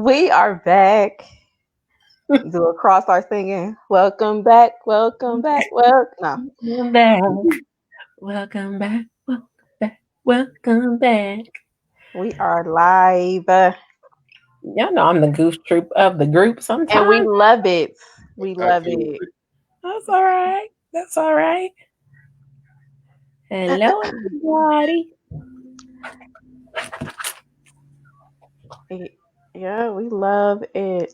We are back. Do a cross our singing. Welcome back. Welcome back. Well, no. Welcome back. Welcome back. Welcome back. Welcome back. We are live. Y'all know I'm the goof troop of the group And we sometimes. love it. We love it. Absolutely. That's all right. That's all right. Hello, everybody. Yeah, we love it.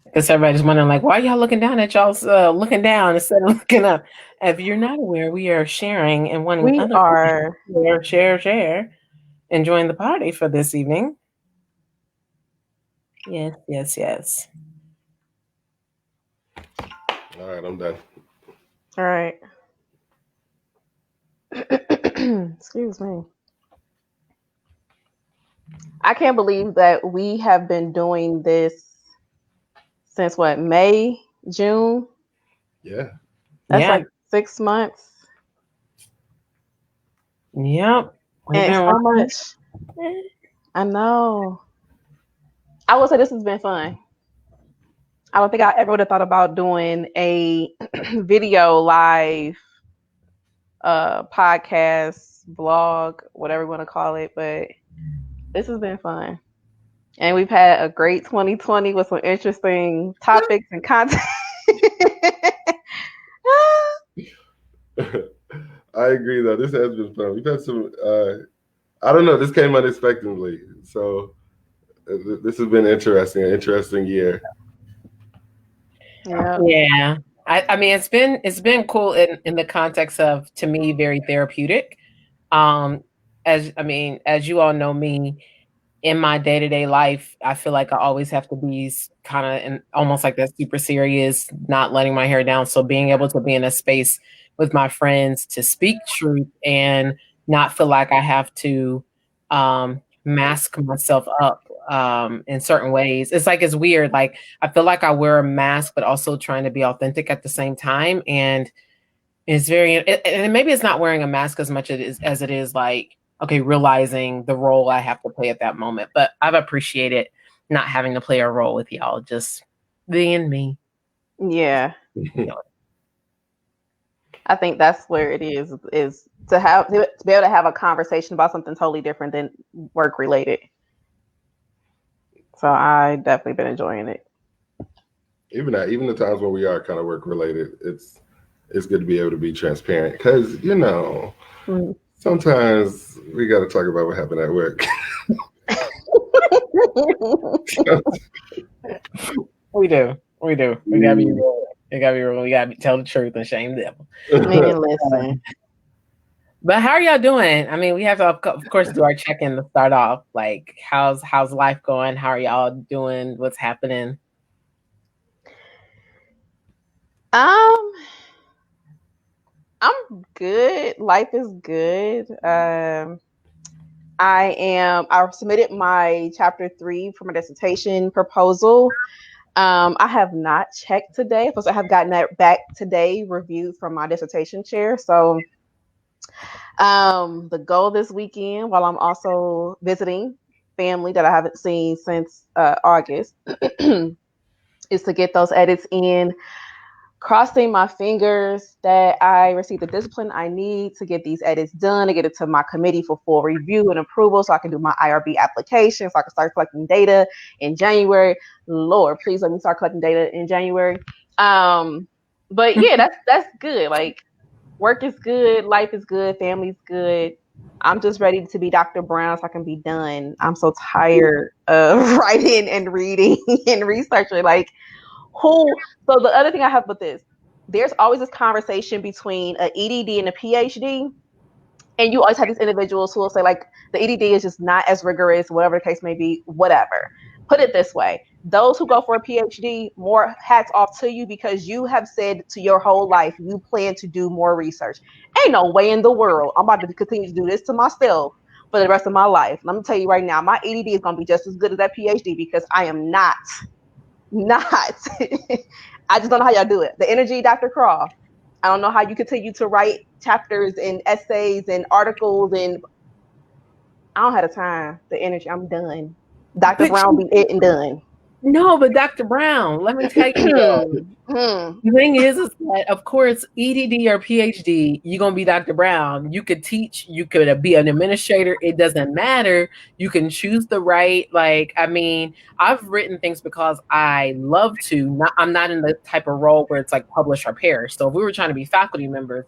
Because everybody's wondering, like, why y'all looking down at y'all's looking down instead of looking up? If you're not aware, we are sharing and wanting We other people are. to share, enjoying the party for this evening. Yes, yes, yes. All right, I'm done. All right. Excuse me. I can't believe that we have been doing this since what, May, June? Yeah. That's Yeah. like 6 months. Yep. We've And it's been so much. I know. I will say this has been fun. I don't think I ever would have thought about doing a video live podcast, blog, whatever you want to call it, but this has been fun. And we've had a great 2020 with some interesting topics and content. I agree, though. This has been fun. We've had some, I don't know, this came unexpectedly. So this has been interesting, an interesting year. Yeah. Yeah. I mean it's been cool in the context of, to me, very therapeutic. Um as you all know me, in my day-to-day life, I feel like I always have to be kind of in almost like that super serious, not letting my hair down. So being able to be in a space with my friends to speak truth and not feel like I have to mask myself up in certain ways. It's like it's weird. Like I feel like I wear a mask, but also trying to be authentic at the same time. And it's and maybe it's not wearing a mask as much as it is like, okay, realizing the role I have to play at that moment. But I've appreciated not having to play a role with y'all, just being me. Yeah. You know, I think that's where it is to be able to have a conversation about something totally different than work related. So I definitely been enjoying it. Even the times when we are kind of work related, it's good to be able to be transparent because sometimes we got to talk about what happened at work. we do. We gotta be real. We gotta be real. We gotta tell the truth and shame the devil. Man, listen. But how are y'all doing? I mean, we have to, of course, do our check-in to start off. Like, how's life going? How are y'all doing? What's happening? I'm good. Life is good. I submitted my chapter 3 for my dissertation proposal. I have not checked today because I have gotten that back today, reviewed from my dissertation chair. So the goal this weekend, while I'm also visiting family that I haven't seen since August, is to get those edits in, crossing my fingers that I receive the discipline I need to get these edits done, to get it to my committee for full review and approval so I can do my IRB application, so I can start collecting data in January. Lord, please let me start collecting data in January. But yeah, that's good. Like, work is good, life is good, family's good. I'm just ready to be Dr. Brown so I can be done. I'm so tired of writing and reading and researching. Like, so the other thing I have with this, there's always this conversation between an EDD and a PhD. And you always have these individuals who will say, like, the EDD is just not as rigorous, whatever the case may be, whatever. Put it this way. Those who go for a PhD, more hats off to you, because you have said to your whole life, you plan to do more research. Ain't no way in the world I'm about to continue to do this to myself for the rest of my life. Let me tell you right now, my EDD is going to be just as good as that PhD because I am not. I just don't know how y'all do it. The energy, Dr. Craw. I don't know how you continue to write chapters and essays and articles, and I don't have the time, the energy. I'm done. Dr. But Brown be it and done. no, but Dr. Brown, let me tell you though. Hmm. The thing is that of course, EDD or PhD, you're gonna be Dr. Brown. You could teach, you could be an administrator. It doesn't matter. You can choose the right. Like, I mean, I've written things because I love to. I'm not in the type of role where it's like publish or perish. So if we were trying to be faculty members,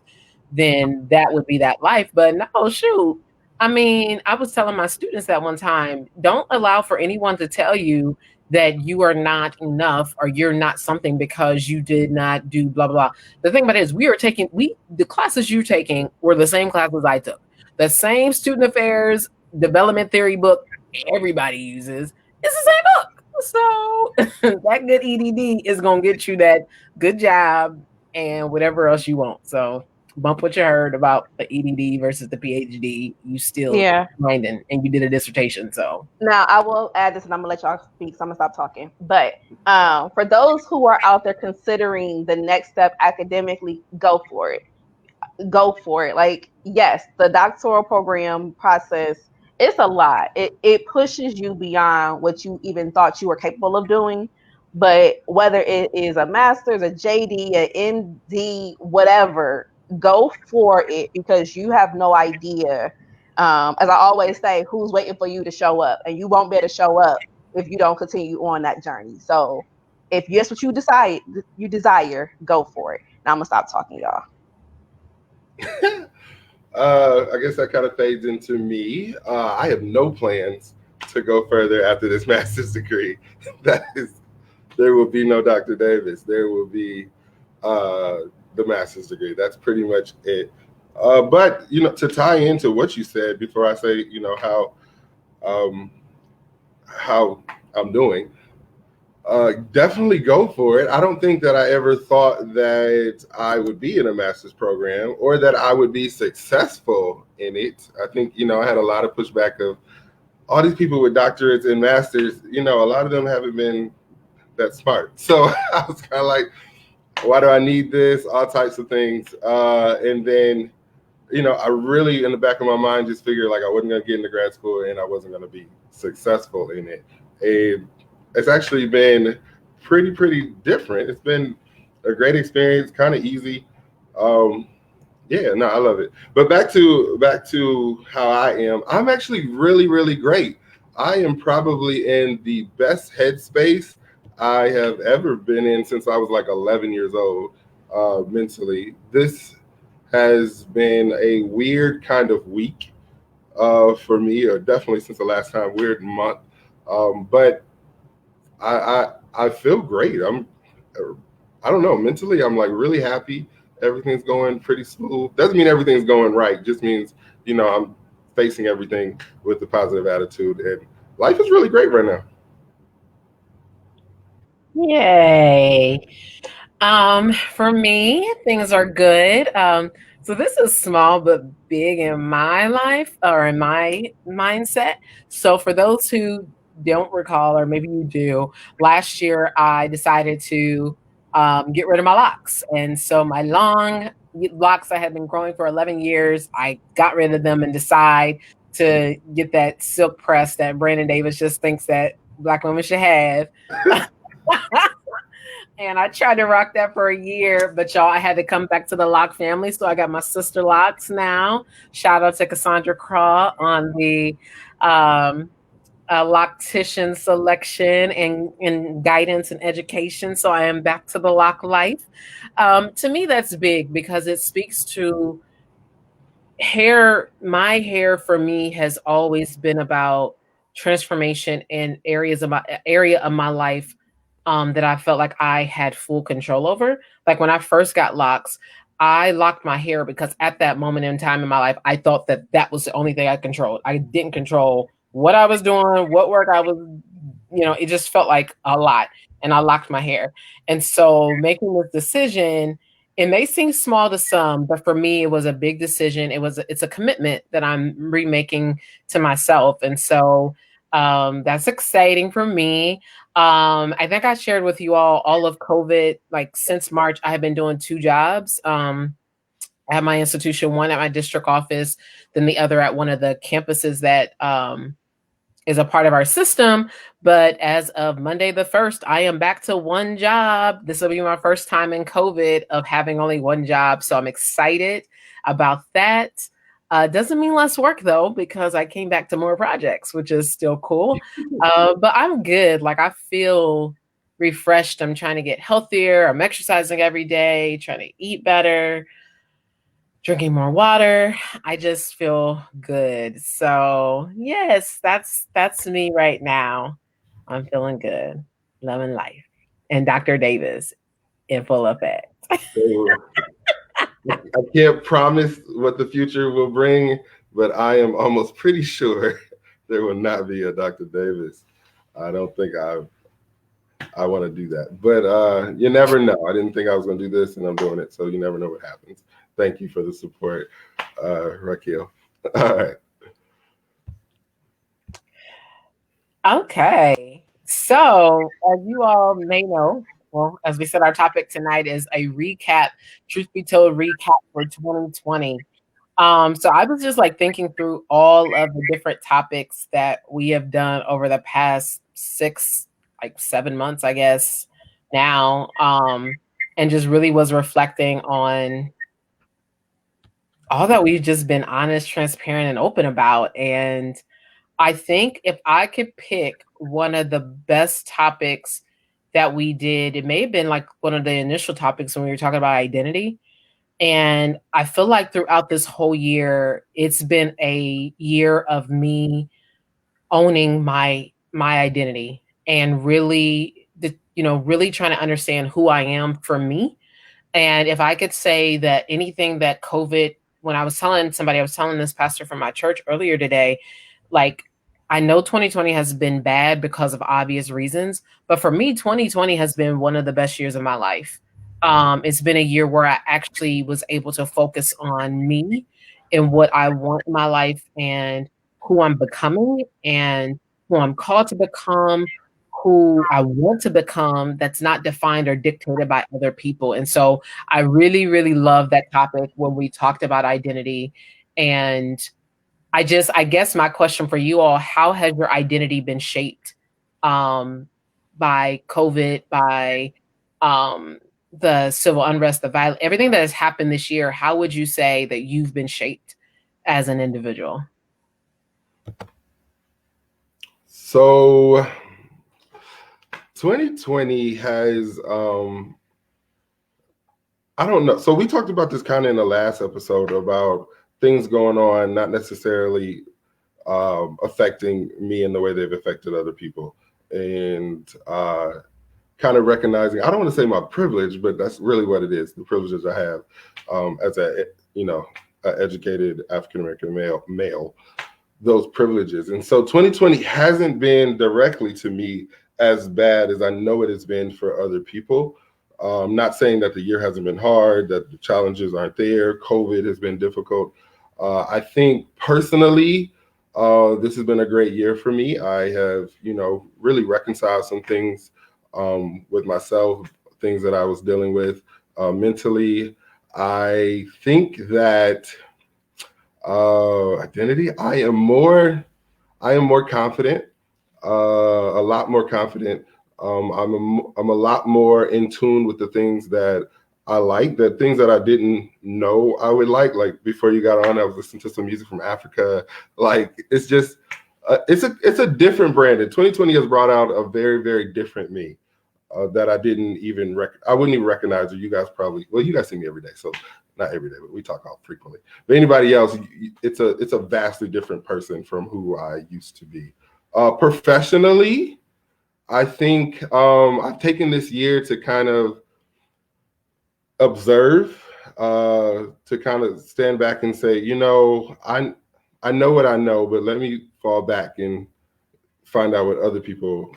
then that would be that life. But no, shoot. I mean, I was telling my students that one time, don't allow for anyone to tell you that you are not enough or you're not something because you did not do blah blah blah. The thing about it is the classes you're taking were the same classes I took. The same student affairs development theory book everybody uses. It's the same book. So that good EDD is gonna get you that good job and whatever else you want. So bump what you heard about the EDD versus the PhD. You still Yeah. grinding and you did a dissertation. So Now I will add this, and I'm gonna let y'all speak. So I'm gonna stop talking. But for those who are out there considering the next step academically, go for it. Go for it. Like, yes, the doctoral program process, it's a lot. It pushes you beyond what you even thought you were capable of doing. But whether it is a master's, a JD, a MD, whatever, go for it, because you have no idea. As I always say, who's waiting for you to show up, and you won't be able to show up if you don't continue on that journey. So if that's what you desire, go for it. Now I'm gonna stop talking, y'all. I guess that kind of fades into me. I have no plans to go further after this master's degree. That is, there will be no Dr. Davis. There will be the master's degree. That's pretty much it. But to tie into what you said before I say, um, how I'm doing. Definitely go for it. I don't think that I ever thought that I would be in a master's program or that I would be successful in it. I think, I had a lot of pushback of all these people with doctorates and masters, a lot of them haven't been that smart. So I was kind of like, why do I need this? All types of things. And then, I really, in the back of my mind, just figured like I wasn't going to get into grad school and I wasn't going to be successful in it. It's actually been pretty different. It's been a great experience, kind of easy. Yeah, no, I love it. But back to how I am. I'm actually really great. I am probably in the best headspace I have ever been in since I was like 11 years old, mentally. This has been a weird kind of week for me, or definitely since the last time, weird month. But I feel great. I don't know, mentally I'm like really happy. Everything's going pretty smooth. Doesn't mean everything's going right. Just means, I'm facing everything with a positive attitude, and life is really great right now. yay. For me, things are good. So this is small but big in my life or in my mindset. So for those who don't recall, or maybe you do, last year I decided to get rid of my locks. And so my long locks I had been growing for 11 years, I got rid of them and decide to get that silk press that Brandon Davis just thinks that Black women should have. And I tried to rock that for a year, but y'all, I had to come back to the lock family. So I got my sister locks now. Shout out to Cassandra Craw on the loctician selection and guidance and education. So I am back to the lock life. To me, that's big because it speaks to hair. My hair for me has always been about transformation in area of my life that I felt like I had full control over. Like when I first got locks, I locked my hair because at that moment in time in my life, I thought that that was the only thing I controlled. I didn't control what I was doing, what work I was, it just felt like a lot. And I locked my hair. And so making this decision, it may seem small to some, but for me, it was a big decision. It's a commitment that I'm remaking to myself. And so that's exciting for me. I think I shared with you all of COVID, like since March, I have been doing 2 jobs. I have my institution, one at my district office, then the other at one of the campuses that is a part of our system. But as of Monday the 1st, I am back to one job. This will be my first time in COVID of having only one job. So I'm excited about that. Doesn't mean less work though, because I came back to more projects, which is still cool. But I'm good. Like I feel refreshed. I'm trying to get healthier. I'm exercising every day, trying to eat better, drinking more water. I just feel good. So yes, that's me right now. I'm feeling good, loving life, and Dr. Davis in full effect. So, I can't promise what the future will bring, but I am almost pretty sure there will not be a Dr. Davis. I don't think I want to do that, but you never know. I didn't think I was going to do this, and I'm doing it, so you never know what happens. Thank you for the support, Raquel. All right. Okay. So, as you all may know, well, as we said, our topic tonight is a recap, truth be told, recap for 2020. So I was just like thinking through all of the different topics that we have done over the past 7 months, I guess, now, and just really was reflecting on all that we've just been honest, transparent, and open about. And I think if I could pick one of the best topics that we did, it may have been like one of the initial topics when we were talking about identity. And I feel like throughout this whole year, it's been a year of me owning my identity and really, really trying to understand who I am for me. And if I could say that anything that COVID, when I was telling this pastor from my church earlier today, like, I know 2020 has been bad because of obvious reasons, but for me, 2020 has been one of the best years of my life. It's been a year where I actually was able to focus on me and what I want in my life and who I'm becoming and who I'm called to become, who I want to become, that's not defined or dictated by other people. And so I really, really love that topic when we talked about identity. And I guess my question for you all, how has your identity been shaped by COVID, by the civil unrest, the violence, everything that has happened this year? How would you say that you've been shaped as an individual? So 2020 has I don't know. So we talked about this kind of in the last episode about things going on, not necessarily affecting me in the way they've affected other people, and kind of recognizing, I don't want to say my privilege, but that's really what it is, the privileges I have as a educated African American male, those privileges. And so 2020 hasn't been directly to me as bad as I know it has been for other people. Not saying that the year hasn't been hard, that the challenges aren't there. COVID has been difficult. I think personally, this has been a great year for me. I have, really reconciled some things with myself, things that I was dealing with mentally. I think that identity, I am more confident, a lot more confident. I'm a lot more in tune with the things that I like, the things that I didn't know I would like. Like before you got on, I was listening to some music from Africa. Like it's just, it's a different brand. And 2020 has brought out a very, very different me that I didn't even I wouldn't even recognize. Or you guys probably, well, you guys see me every day, so not every day, but we talk out frequently. But anybody else, it's a vastly different person from who I used to be. Professionally, I think I've taken this year to kind of observe, to kind of stand back and say, I know what I know, but let me fall back and find out what other people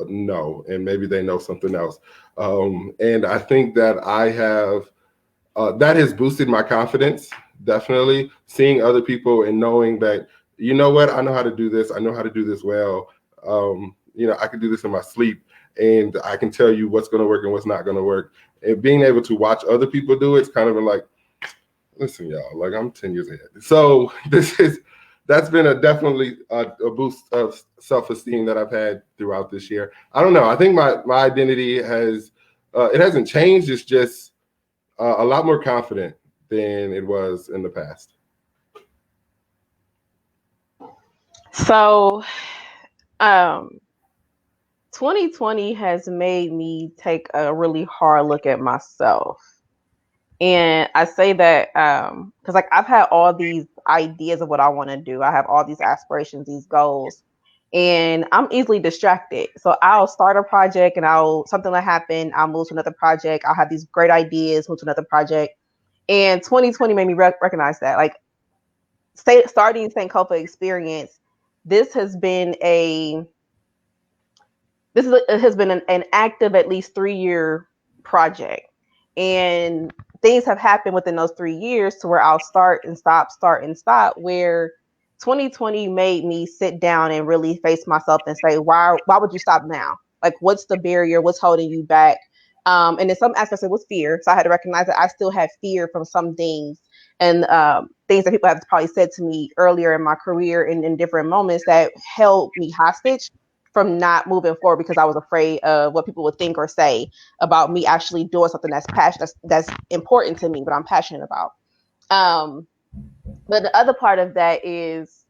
know, and maybe they know something else. And I think that I have, that has boosted my confidence, definitely. Seeing other people and knowing that, you know what, I know how to do this. I know how to do this well. I can do this in my sleep, and I can tell you what's going to work and what's not going to work. And being able to watch other people do it's kind of been like, listen, y'all, like I'm 10 years ahead. So that's been a definitely a boost of self-esteem that I've had throughout this year. I don't know. I think my identity has it hasn't changed. It's just a lot more confident than it was in the past. So, um, 2020 has made me take a really hard look at myself. And I say that because like I've had all these ideas of what I want to do. I have all these aspirations, these goals, and I'm easily distracted. So I'll start a project and I'll something will happen. I'll move to another project. I'll have these great ideas, move to another project. And 2020 made me recognize that. Like starting St. Copa experience, this has been a it has been an active at least 3 year project, and things have happened within those 3 years to where I'll start and stop. Where 2020 made me sit down and really face myself and say, why would you stop now? Like, what's the barrier? What's holding you back? And in some aspects, it was fear. So I had to recognize that I still had fear from some things and things that people have probably said to me earlier in my career and in different moments that held me hostage from not moving forward because I was afraid of what people would think or say about me actually doing something that's passionate, that's important to me, but I'm passionate about. Um, but the other part of that is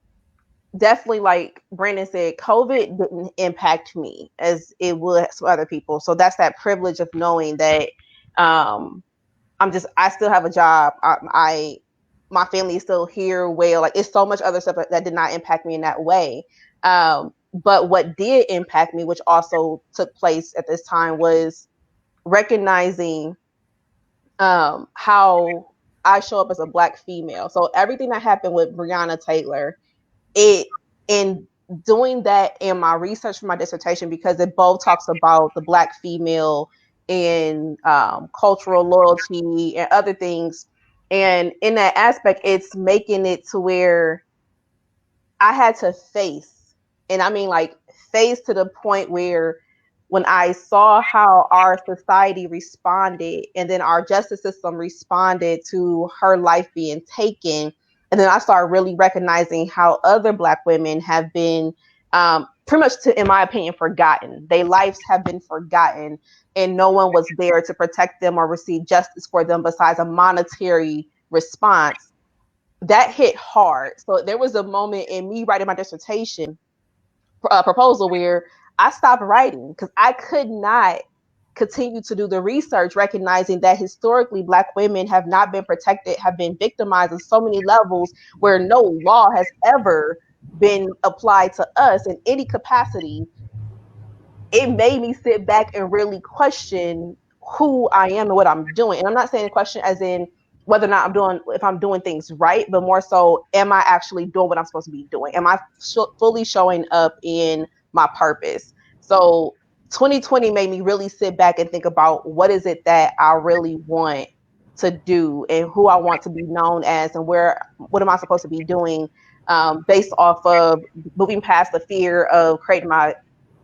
definitely, like Brandon said, COVID didn't impact me as it would some other people. So that's that privilege of knowing that um, I still have a job. My family is still here. Well, like it's so much other stuff that did not impact me in that way. But what did impact me, which also took place at this time, was recognizing how I show up as a Black female. So everything that happened with Breonna Taylor, it in doing that in my research for my dissertation, because it both talks about the Black female and cultural loyalty and other things. And in that aspect, it's making it to where I had to face, and I mean like face to the point where when I saw how our society responded and then our justice system responded to her life being taken, and then I started really recognizing how other Black women have been pretty much, in my opinion, forgotten. Their lives have been forgotten, and no one was there to protect them or receive justice for them besides a monetary response. That hit hard. So there was a moment in me writing my dissertation proposal where I stopped writing because I could not continue to do the research, recognizing that historically Black women have not been protected, have been victimized on so many levels where no law has ever been applied to us in any capacity. It made me sit back and really question who I am and what I'm doing. And I'm not saying question as in whether or not if I'm doing things right, but more so, am I actually doing what I'm supposed to be doing? Am I fully showing up in my purpose? So 2020 made me really sit back and think about what is it that I really want to do and who I want to be known as and what am I supposed to be doing, based off of moving past the fear of creating my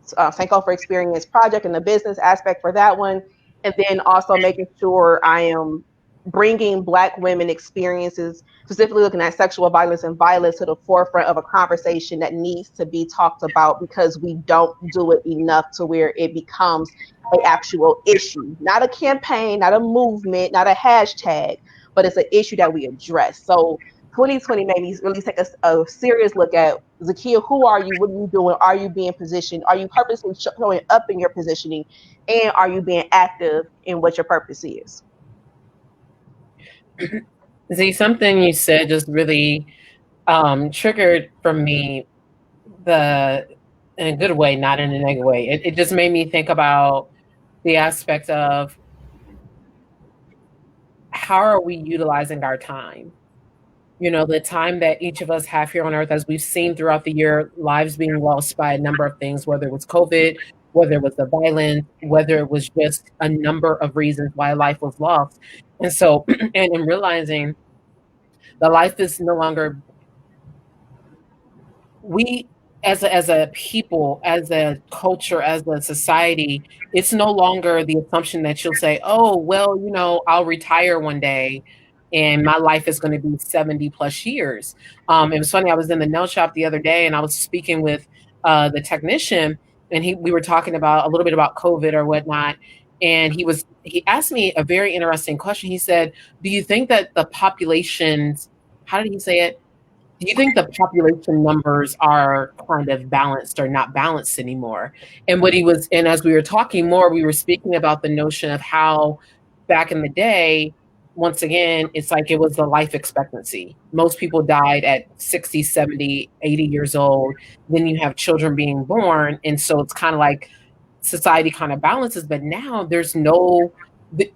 St. for Experience project and the business aspect for that one. And then also making sure I am bringing Black women experiences, specifically looking at sexual violence and violence, to the forefront of a conversation that needs to be talked about, because we don't do it enough to where it becomes an actual issue, not a campaign, not a movement, not a hashtag, but it's an issue that we address. So 2020 made me really take a serious look at, Zakia, who are you? What are you doing? Are you being positioned? Are you purposely showing up in your positioning? And are you being active in what your purpose is? See, something you said just really triggered from me the in a good way, not in a negative way. It just made me think about the aspect of how are we utilizing our time? You know, the time that each of us have here on earth, as we've seen throughout the year, lives being lost by a number of things, whether it was COVID, whether it was the violence, whether it was just a number of reasons why life was lost. And so, and in realizing that life is no longer, we as a people, as a culture, as a society, it's no longer the assumption that you'll say, oh, well, you know, I'll retire one day. and my life is going to be 70 plus years. It was funny. I was in the nail shop the other day and I was speaking with the technician, and we were talking about a little bit about COVID or whatnot. And he asked me a very interesting question. He said, do you think that the populations, how did he say it? Do you think the population numbers are kind of balanced or not balanced anymore? And as we were talking more, we were speaking about the notion of how back in the day, once again, it's like it was the life expectancy. Most people died at 60, 70, 80 years old. Then you have children being born. And so it's kind of like society kind of balances, but now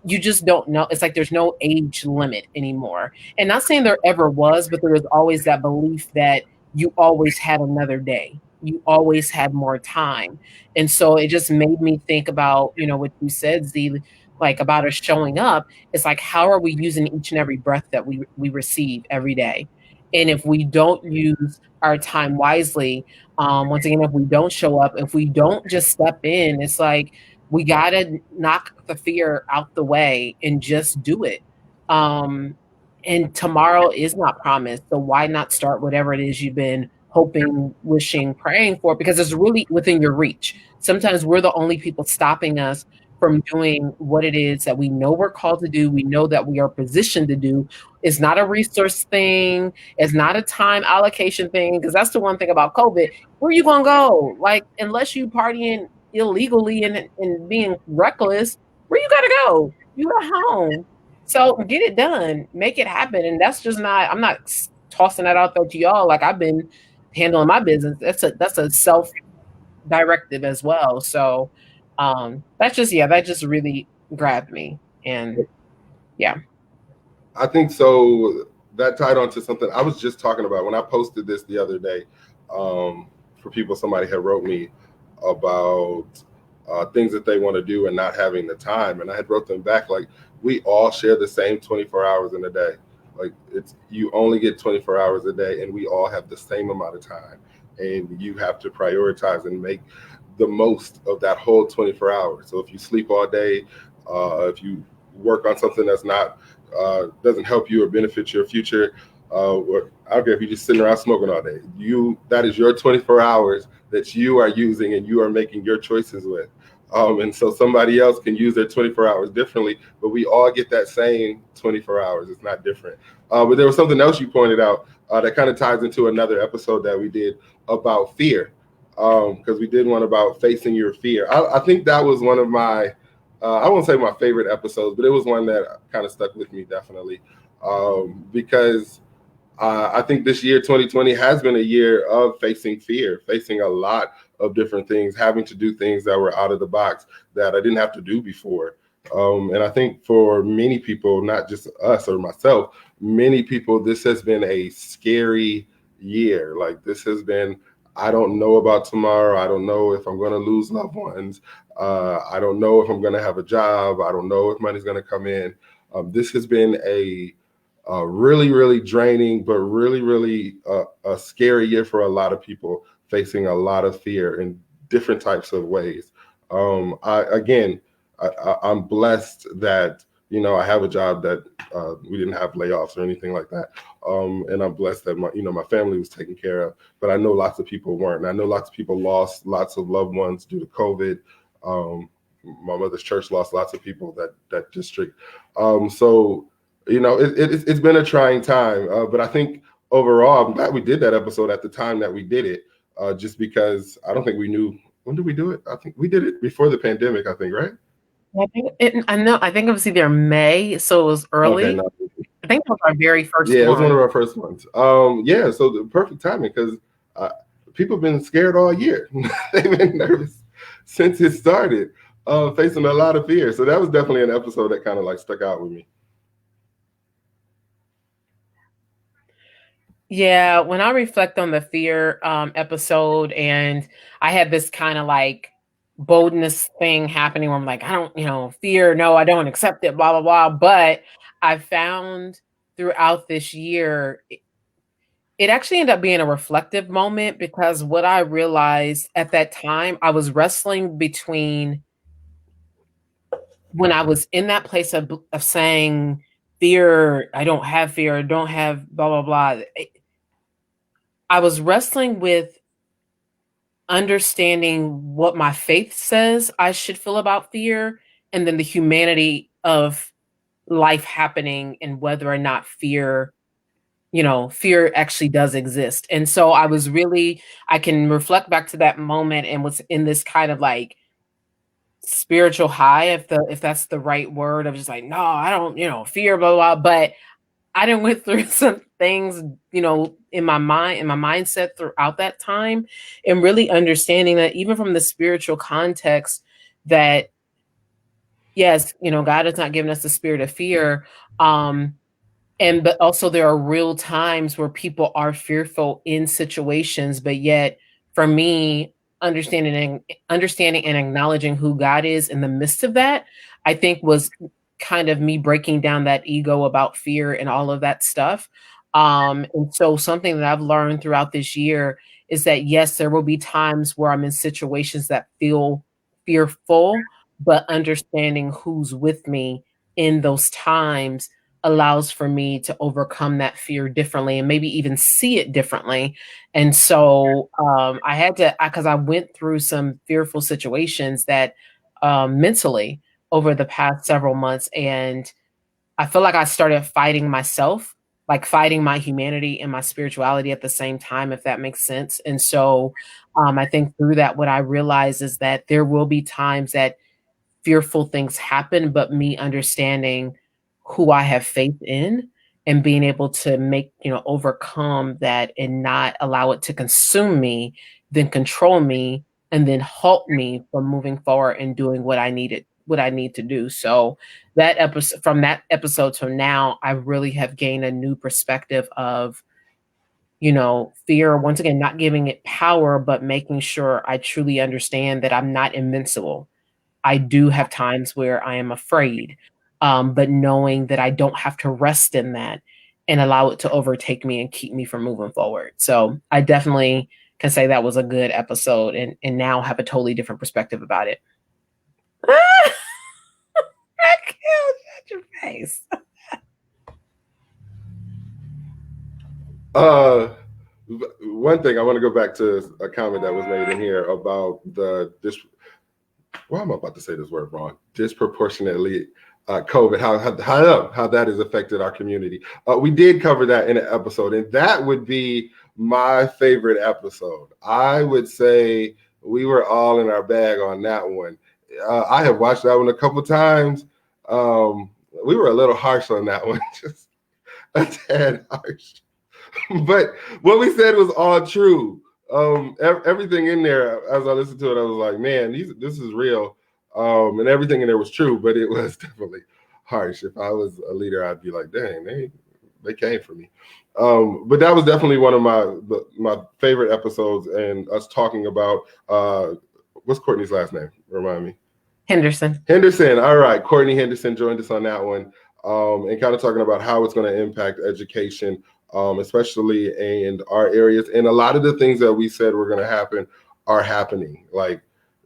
you just don't know. It's like there's no age limit anymore. And not saying there ever was, but there was always that belief that you always had another day. You always had more time. And so it just made me think about, what you said, Z, like about us showing up. It's like, how are we using each and every breath that we receive every day? And if we don't use our time wisely, once again, if we don't show up, if we don't just step in, it's like we got to knock the fear out the way and just do it. And tomorrow is not promised. So why not start whatever it is you've been hoping, wishing, praying for? Because it's really within your reach. Sometimes we're the only people stopping us from doing what it is that we know we're called to do. We know that we are positioned to do. It's not a resource thing. It's not a time allocation thing. Because that's the one thing about COVID. Where are you going to go? Like, unless you partying illegally and being reckless, where you got to go? You at home. So get it done, make it happen. And that's just not, I'm not tossing that out there to y'all. Like, I've been handling my business. That's a self directive as well. So that just really grabbed me. And yeah. I think so. That tied on to something I was just talking about when I posted this the other day. For people, somebody had wrote me about things that they want to do and not having the time, and I had wrote them back like, we all share the same 24 hours in a day. Like, you only get 24 hours a day, and we all have the same amount of time, and you have to prioritize and make the most of that whole 24 hours. So if you sleep all day, if you work on something that's not doesn't help you or benefit your future, or I don't care if you're just sitting around smoking all day, that is your 24 hours that you are using and you are making your choices with. And so somebody else can use their 24 hours differently, but we all get that same 24 hours. It's not different. But there was something else you pointed out that kind of ties into another episode that we did about fear, because we did one about facing your fear. I think that was one of my, I won't say my favorite episodes, but it was one that kind of stuck with me definitely, because I think this year, 2020, has been a year of facing fear, facing a lot of different things, having to do things that were out of the box that I didn't have to do before. And I think for many people, not just us or myself, many people, this has been a scary year. Like, this has been, I don't know about tomorrow. I don't know if I'm going to lose loved ones. I don't know if I'm going to have a job. I don't know if money's going to come in. This has been a really, really draining, but really, really a scary year for a lot of people, facing a lot of fear in different types of ways. I'm blessed that, I have a job that we didn't have layoffs or anything like that. And I'm blessed that my family was taken care of, but I know lots of people weren't. And I know lots of people lost lots of loved ones due to COVID. My mother's church lost lots of people that district. So it's been a trying time, but I think overall, I'm glad we did that episode at the time that we did it, just because I don't think we knew, when did we do it? I think we did it before the pandemic, I think, right? I think it was either May, so it was early. Okay, no. I think it was our very first one. Yeah, it was one of our first ones. Yeah, so the perfect timing, because people have been scared all year. They've been nervous since it started, facing a lot of fear. So that was definitely an episode that kind of like stuck out with me. Yeah, when I reflect on the fear episode, and I had this kind of like boldness thing happening where I'm like, I don't, fear, no, I don't accept it, blah, blah, blah. But I found throughout this year, it actually ended up being a reflective moment, because what I realized at that time, I was wrestling between when I was in that place of saying fear, I don't have fear, I don't have blah, blah, blah. I was wrestling with understanding what my faith says I should feel about fear, and then the humanity of life happening and whether or not fear, fear actually does exist. And so I can reflect back to that moment and was in this kind of like spiritual high, if that's the right word, of just like, no, I don't, fear, blah, blah, blah. But I done went through some things, in my mind, in my mindset throughout that time, and really understanding that even from the spiritual context, that yes, God has not given us the spirit of fear. But also there are real times where people are fearful in situations, but yet for me, understanding and acknowledging who God is in the midst of that, I think was kind of me breaking down that ego about fear and all of that stuff. And so something that I've learned throughout this year is that yes, there will be times where I'm in situations that feel fearful, but understanding who's with me in those times allows for me to overcome that fear differently and maybe even see it differently. And so I had to, because I went through some fearful situations that mentally over the past several months. And I feel like I started fighting myself, like fighting my humanity and my spirituality at the same time, if that makes sense. And so I think through that, what I realized is that there will be times that fearful things happen, but me understanding who I have faith in and being able to overcome that and not allow it to consume me, then control me, and then halt me from moving forward and doing what I need to do. So from that episode to now, I really have gained a new perspective of, fear, once again, not giving it power, but making sure I truly understand that I'm not invincible. I do have times where I am afraid, but knowing that I don't have to rest in that and allow it to overtake me and keep me from moving forward. So I definitely can say that was a good episode, and now have a totally different perspective about it. I can't shut your face. One thing I want to go back to a comment that was made in here about I'm about to say this word wrong. Disproportionately COVID, how that has affected our community. We did cover that in an episode, and that would be my favorite episode. I would say we were all in our bag on that one. I have watched that one a couple times. We were a little harsh on that one, just a tad harsh. But what we said was all true. Everything in there, as I listened to it, I was like, man, this is real. And everything in there was true, but it was definitely harsh. If I was a leader, I'd be like, dang, they came for me. But that was definitely one of my favorite episodes, and us talking about what's Courtney's last name? Remind me. Henderson. All right. Courtney Henderson joined us on that one, and kind of talking about how it's going to impact education, especially in our areas. And a lot of the things that we said were going to happen are happening. Like,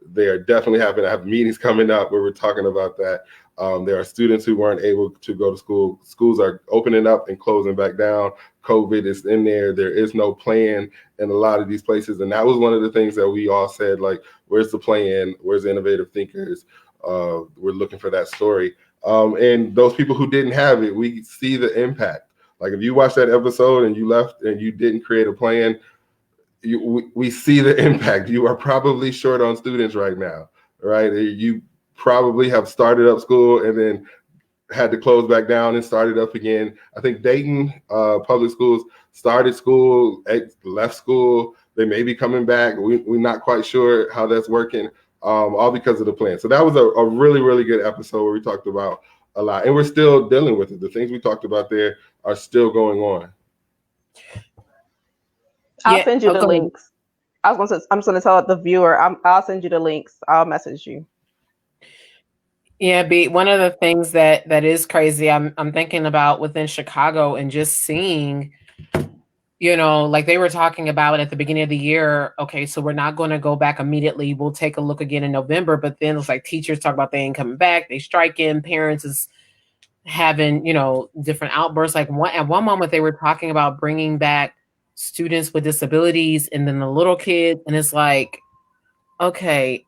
they are definitely happening. I have meetings coming up where we're talking about that. There are students who weren't able to go to school. Schools are opening up and closing back down. COVID is in there. There is no plan in a lot of these places. And that was one of the things that we all said, like, where's the plan? Where's the innovative thinkers? We're looking for that story. And those people who didn't have it, we see the impact. Like, if you watched that episode and you left and you didn't create a plan, we see the impact. You are probably short on students right now, right? You probably have started up school and then had to close back down and started up again. I think Dayton public schools started school, left school. They may be coming back. We're not quite sure how that's working, all because of the plan. So that was a really, really good episode where we talked about a lot. And we're still dealing with it. The things we talked about there are still going on. I'll send you the links. I'm just gonna tell the viewer. I'll send you the links. I'll message you. Yeah, B. One of the things that is crazy, I'm thinking about within Chicago and just seeing, like they were talking about at the beginning of the year. Okay, so we're not going to go back immediately. We'll take a look again in November. But then it's like teachers talk about they ain't coming back. They striking. Parents is having, different outbursts. Like at one moment they were talking about bringing back students with disabilities and then the little kids. And it's like, okay,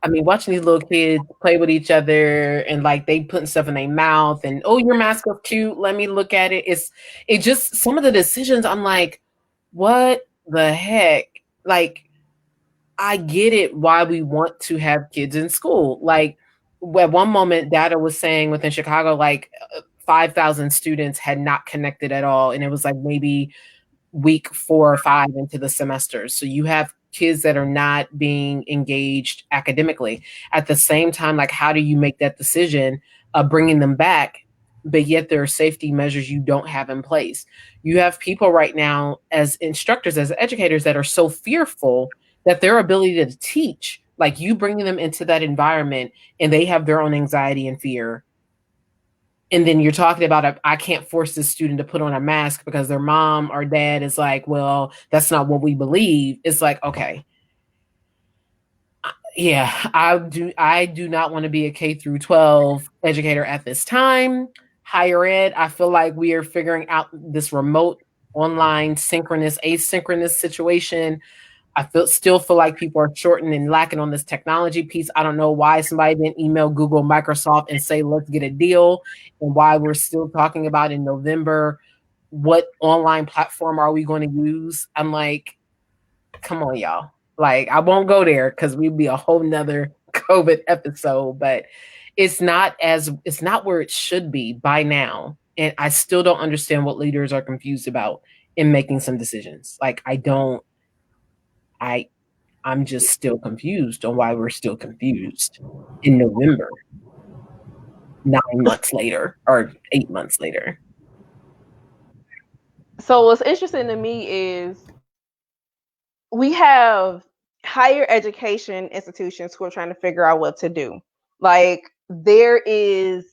I mean, watching these little kids play with each other and like they putting stuff in their mouth and, oh, your mask is cute. Let me look at it. It just, some of the decisions, I'm like, what the heck? Like, I get it why we want to have kids in school. Like at one moment, data was saying within Chicago, like 5,000 students had not connected at all. And it was like maybe week 4 or 5 into the semesters. So you have kids that are not being engaged academically. At the same time, like how do you make that decision of bringing them back, but yet there are safety measures you don't have in place? You have people right now as instructors, as educators, that are so fearful that their ability to teach, like you bringing them into that environment and they have their own anxiety and fear, and then you're talking about I can't force this student to put on a mask because their mom or dad is like, well, that's not what we believe. It's like, okay, yeah, I do not want to be a K through 12 educator at this time. Higher ed, I feel like we are figuring out this remote, online, synchronous, asynchronous situation. Still feel like people are shorting and lacking on this technology piece. I don't know why somebody didn't email Google, Microsoft and say, let's get a deal, and why we're still talking about in November, what online platform are we going to use? I'm like, come on, y'all. Like, I won't go there because we'd be a whole nother COVID episode, but it's not where it should be by now. And I still don't understand what leaders are confused about in making some decisions. Like, I'm just still confused on why we're still confused in November, 9 months later or 8 months later. So what's interesting to me is we have higher education institutions who are trying to figure out what to do. Like there is,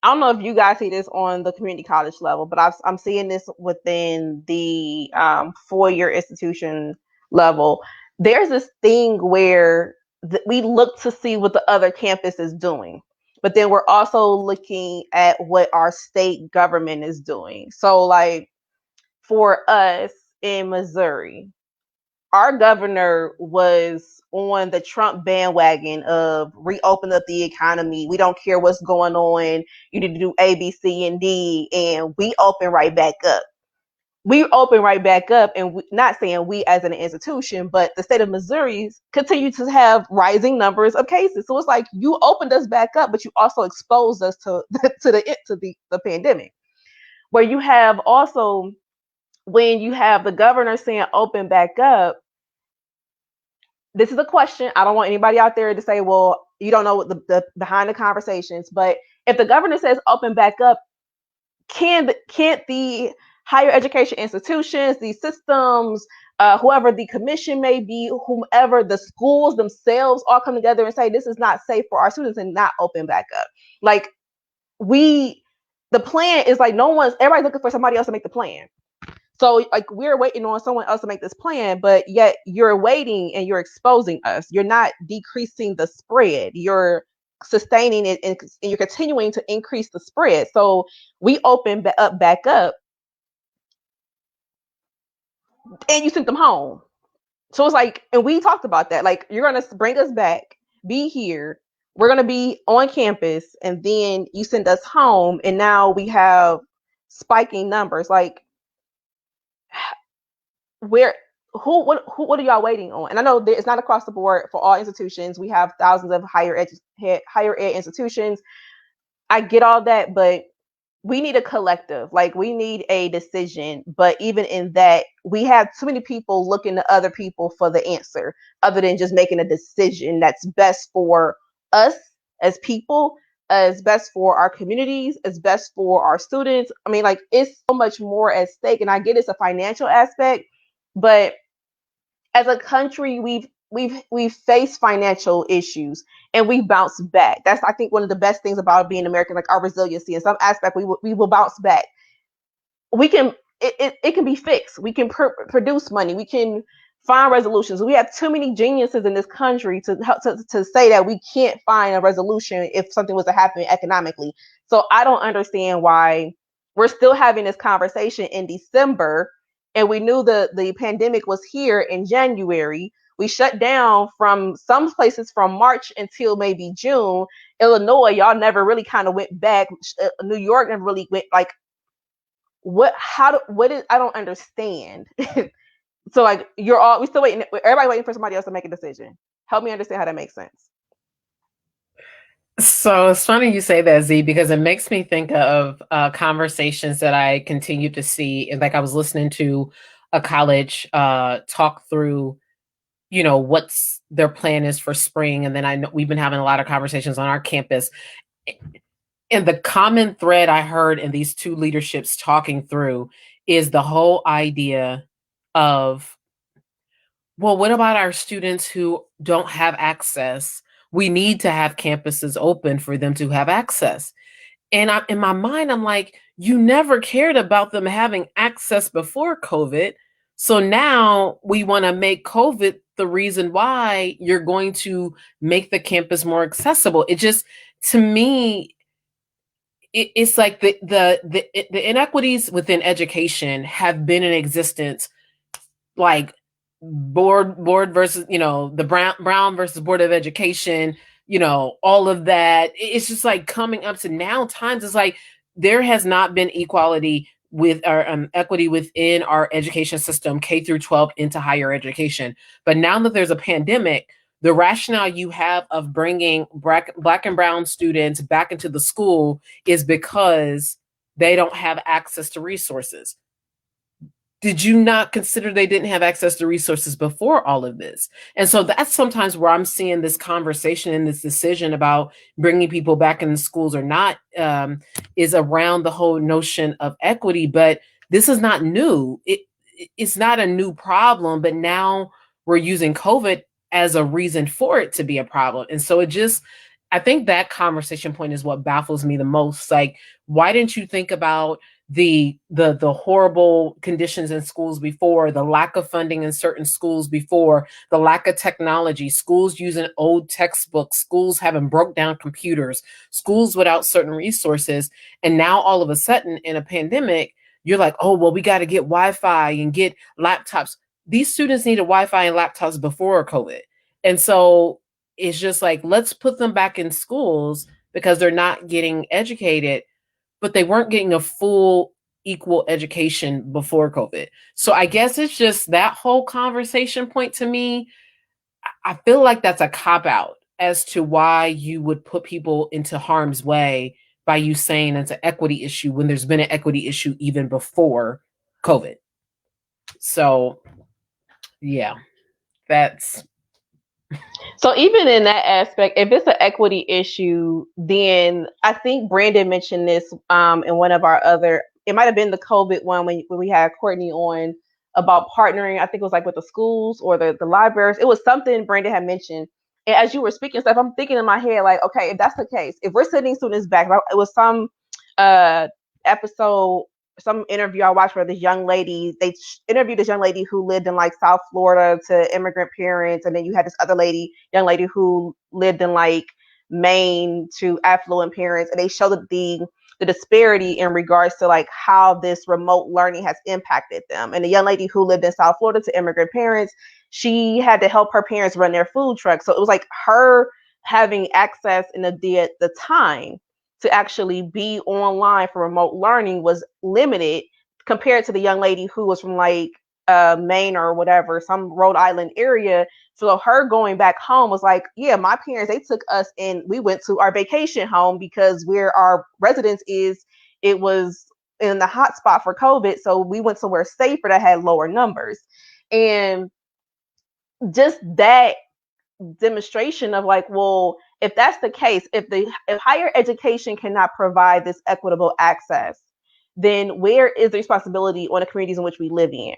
I don't know if you guys see this on the community college level, but I'm seeing this within the 4-year institution level. There's this thing where we look to see what the other campus is doing, but then we're also looking at what our state government is doing. So like for us in Missouri, our governor was on the Trump bandwagon of reopen up the economy. We don't care what's going on. You need to do A, B, C, and D, and we open right back up. We open right back up, and not saying we as an institution, but the state of Missouri continue to have rising numbers of cases. So it's like you opened us back up, but you also exposed us to the pandemic. Where you have also, when you have the governor saying open back up, this is a question. I don't want anybody out there to say, well, you don't know what the behind the conversations. But if the governor says open back up, can't the higher education institutions, these systems, whoever the commission may be, whomever the schools themselves all come together and say this is not safe for our students and not open back up? Like the plan is like everybody's looking for somebody else to make the plan. So like we're waiting on someone else to make this plan, but yet you're waiting and you're exposing us. You're not decreasing the spread. You're sustaining it and you're continuing to increase the spread. So we open back up and you sent them home. So it's like, and we talked about that. Like you're going to bring us back, be here. We're going to be on campus and then you send us home. And now we have spiking numbers. Like, what are y'all waiting on? And I know it's not across the board for all institutions. We have thousands of higher ed institutions. I get all that, but we need a collective. Like we need a decision. But even in that, we have too many people looking to other people for the answer, other than just making a decision that's best for us as people, as best for our communities, as best for our students. I mean, like it's so much more at stake. And I get it's a financial aspect, but as a country, we've faced financial issues and we've bounced back. That's, I think, one of the best things about being American, like our resiliency. In some aspect, we will bounce back. We can it can be fixed. We can produce money. We can find resolutions. We have too many geniuses in this country to say that we can't find a resolution if something was to happen economically. So I don't understand why we're still having this conversation in December, and we knew the pandemic was here in January. We shut down from some places from March until maybe June. Illinois, y'all never really kind of went back. New York never really went like what is, I don't understand. So like we still waiting, everybody waiting for somebody else to make a decision. Help me understand how that makes sense. So it's funny you say that, Z, because it makes me think of conversations that I continue to see. And like I was listening to a college talk through, what's their plan is for spring. And then I know we've been having a lot of conversations on our campus. And the common thread I heard in these two leaderships talking through is the whole idea of, well, what about our students who don't have access? We need to have campuses open for them to have access. And in my mind, I'm like, you never cared about them having access before COVID. So now we want to make COVID the reason why you're going to make the campus more accessible. It just, to me, it's like the inequities within education have been in existence, like board versus, the Brown versus Board of Education, all of that. It's just like coming up to now times. It's like there has not been equality with our equity within our education system, K through 12 into higher education. But now that there's a pandemic, the rationale you have of bringing black and brown students back into the school is because they don't have access to resources. Did you not consider they didn't have access to resources before all of this? And so that's sometimes where I'm seeing this conversation and this decision about bringing people back in the schools or not, is around the whole notion of equity. But this is not new. It's not a new problem, but now we're using COVID as a reason for it to be a problem. And so I think that conversation point is what baffles me the most. Like, why didn't you think about the horrible conditions in schools before, the lack of funding in certain schools before, the lack of technology, schools using old textbooks, schools having broke down computers, schools without certain resources. And now all of a sudden in a pandemic, you're like, oh, well, we got to get Wi-Fi and get laptops. These students needed Wi-Fi and laptops before COVID. And so it's just like, let's put them back in schools because they're not getting educated, but they weren't getting a full equal education before COVID. So I guess it's just that whole conversation point to me. I feel like that's a cop out as to why you would put people into harm's way by you saying it's an equity issue when there's been an equity issue even before COVID. So yeah, that's. So even in that aspect, if it's an equity issue, then I think Brandon mentioned this in one of our other, it might have been the COVID one when we had Courtney on about partnering. I think it was like with the schools or the libraries. It was something Brandon had mentioned. And as you were speaking stuff, I'm thinking in my head, like, okay, if that's the case, if we're sending students back, it was some episode, some interview I watched where this young lady, they interviewed this young lady who lived in like South Florida to immigrant parents. And then you had this other young lady who lived in like Maine to affluent parents. And they showed the disparity in regards to like how this remote learning has impacted them. And the young lady who lived in South Florida to immigrant parents, she had to help her parents run their food truck. So it was like her having access in the time to actually be online for remote learning was limited compared to the young lady who was from like Maine or whatever, some Rhode Island area. So her going back home was like, yeah, my parents, they took us and we went to our vacation home because where our residence is, it was in the hot spot for COVID. So we went somewhere safer that had lower numbers. And just that demonstration of like, well, if that's the case, if higher education cannot provide this equitable access, then where is the responsibility on the communities in which we live in?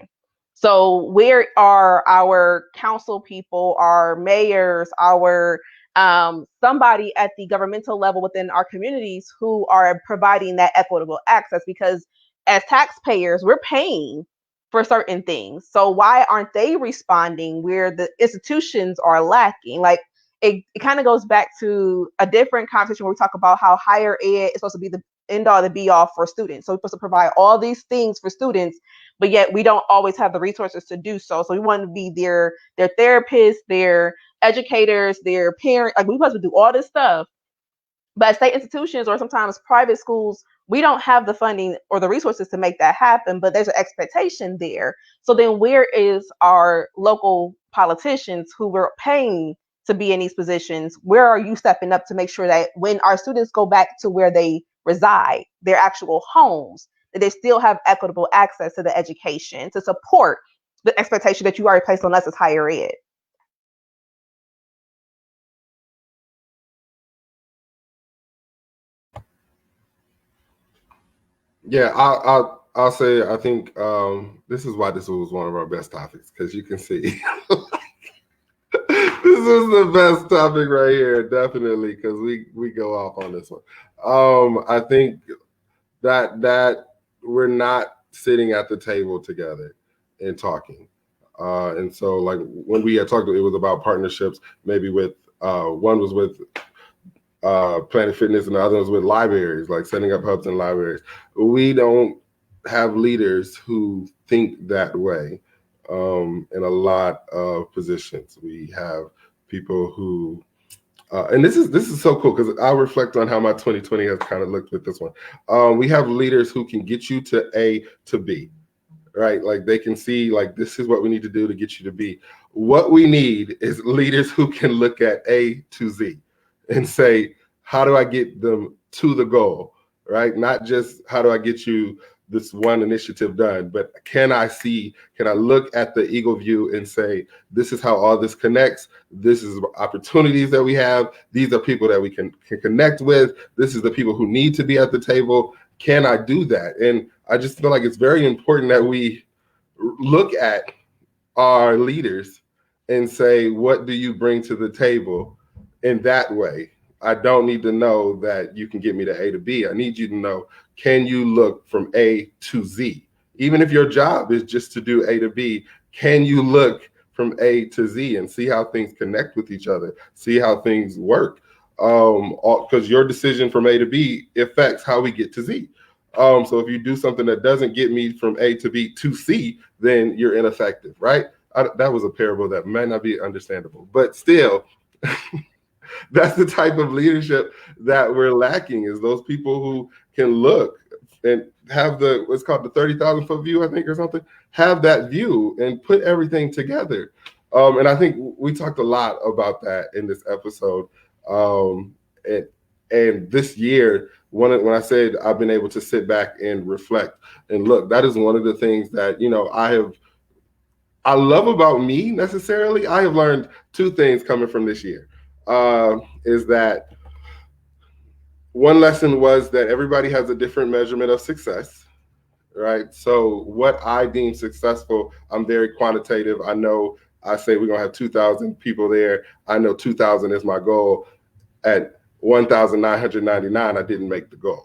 So where are our council people, our mayors, our somebody at the governmental level within our communities who are providing that equitable access? Because as taxpayers, we're paying for certain things. So why aren't they responding where the institutions are lacking? Like it kind of goes back to a different conversation where we talk about how higher ed is supposed to be the end all, the be all for students. So we're supposed to provide all these things for students, but yet we don't always have the resources to do so. So we want to be their therapists, their educators, their parents. Like we supposed to do all this stuff, but at state institutions or sometimes private schools, we don't have the funding or the resources to make that happen, but there's an expectation there. So then where is our local politicians who we're paying to be in these positions? Where are you stepping up to make sure that when our students go back to where they reside, their actual homes, that they still have equitable access to the education to support the expectation that you already placed on us as higher ed? Yeah, I'll say I think this is why this was one of our best topics, because you can see this is the best topic right here, definitely, because we go off on this one. I think that we're not sitting at the table together and talking. And so, like when we had talked, it was about partnerships. Maybe with one was with Planet Fitness, and the other was with libraries, like setting up hubs in libraries. We don't have leaders who think that way in a lot of positions. We have people who, and this is so cool because I reflect on how my 2020 has kind of looked with this one. We have leaders who can get you to A to B, right? Like they can see like this is what we need to do to get you to B. What we need is leaders who can look at A to Z and say, how do I get them to the goal, right? Not just how do I get you this one initiative done, but can I look at the eagle view and say, this is how all this connects. This is opportunities that we have. These are people that we can connect with. This is the people who need to be at the table. Can I do that? And I just feel like it's very important that we look at our leaders and say, what do you bring to the table in that way? I don't need to know that you can get me to A to B. I need you to know, can you look from A to Z? Even if your job is just to do A to B, can you look from A to Z and see how things connect with each other, see how things work? Because your decision from A to B affects how we get to Z. So if you do something that doesn't get me from A to B to C, then you're ineffective, right? That was a parable that might not be understandable, but still, that's the type of leadership that we're lacking, is those people who can look and have the what's called the 30,000 foot view, I think, or something, have that view and put everything together. And I think we talked a lot about that in this episode. And this year, when I said I've been able to sit back and reflect and look, that is one of the things that, I love about me necessarily. I have learned two things coming from this year. Is that one lesson was that everybody has a different measurement of success, right? So what I deem successful, I'm very quantitative. I say we're gonna have 2,000 people there. I know 2,000 is my goal. At 1,999, I didn't make the goal.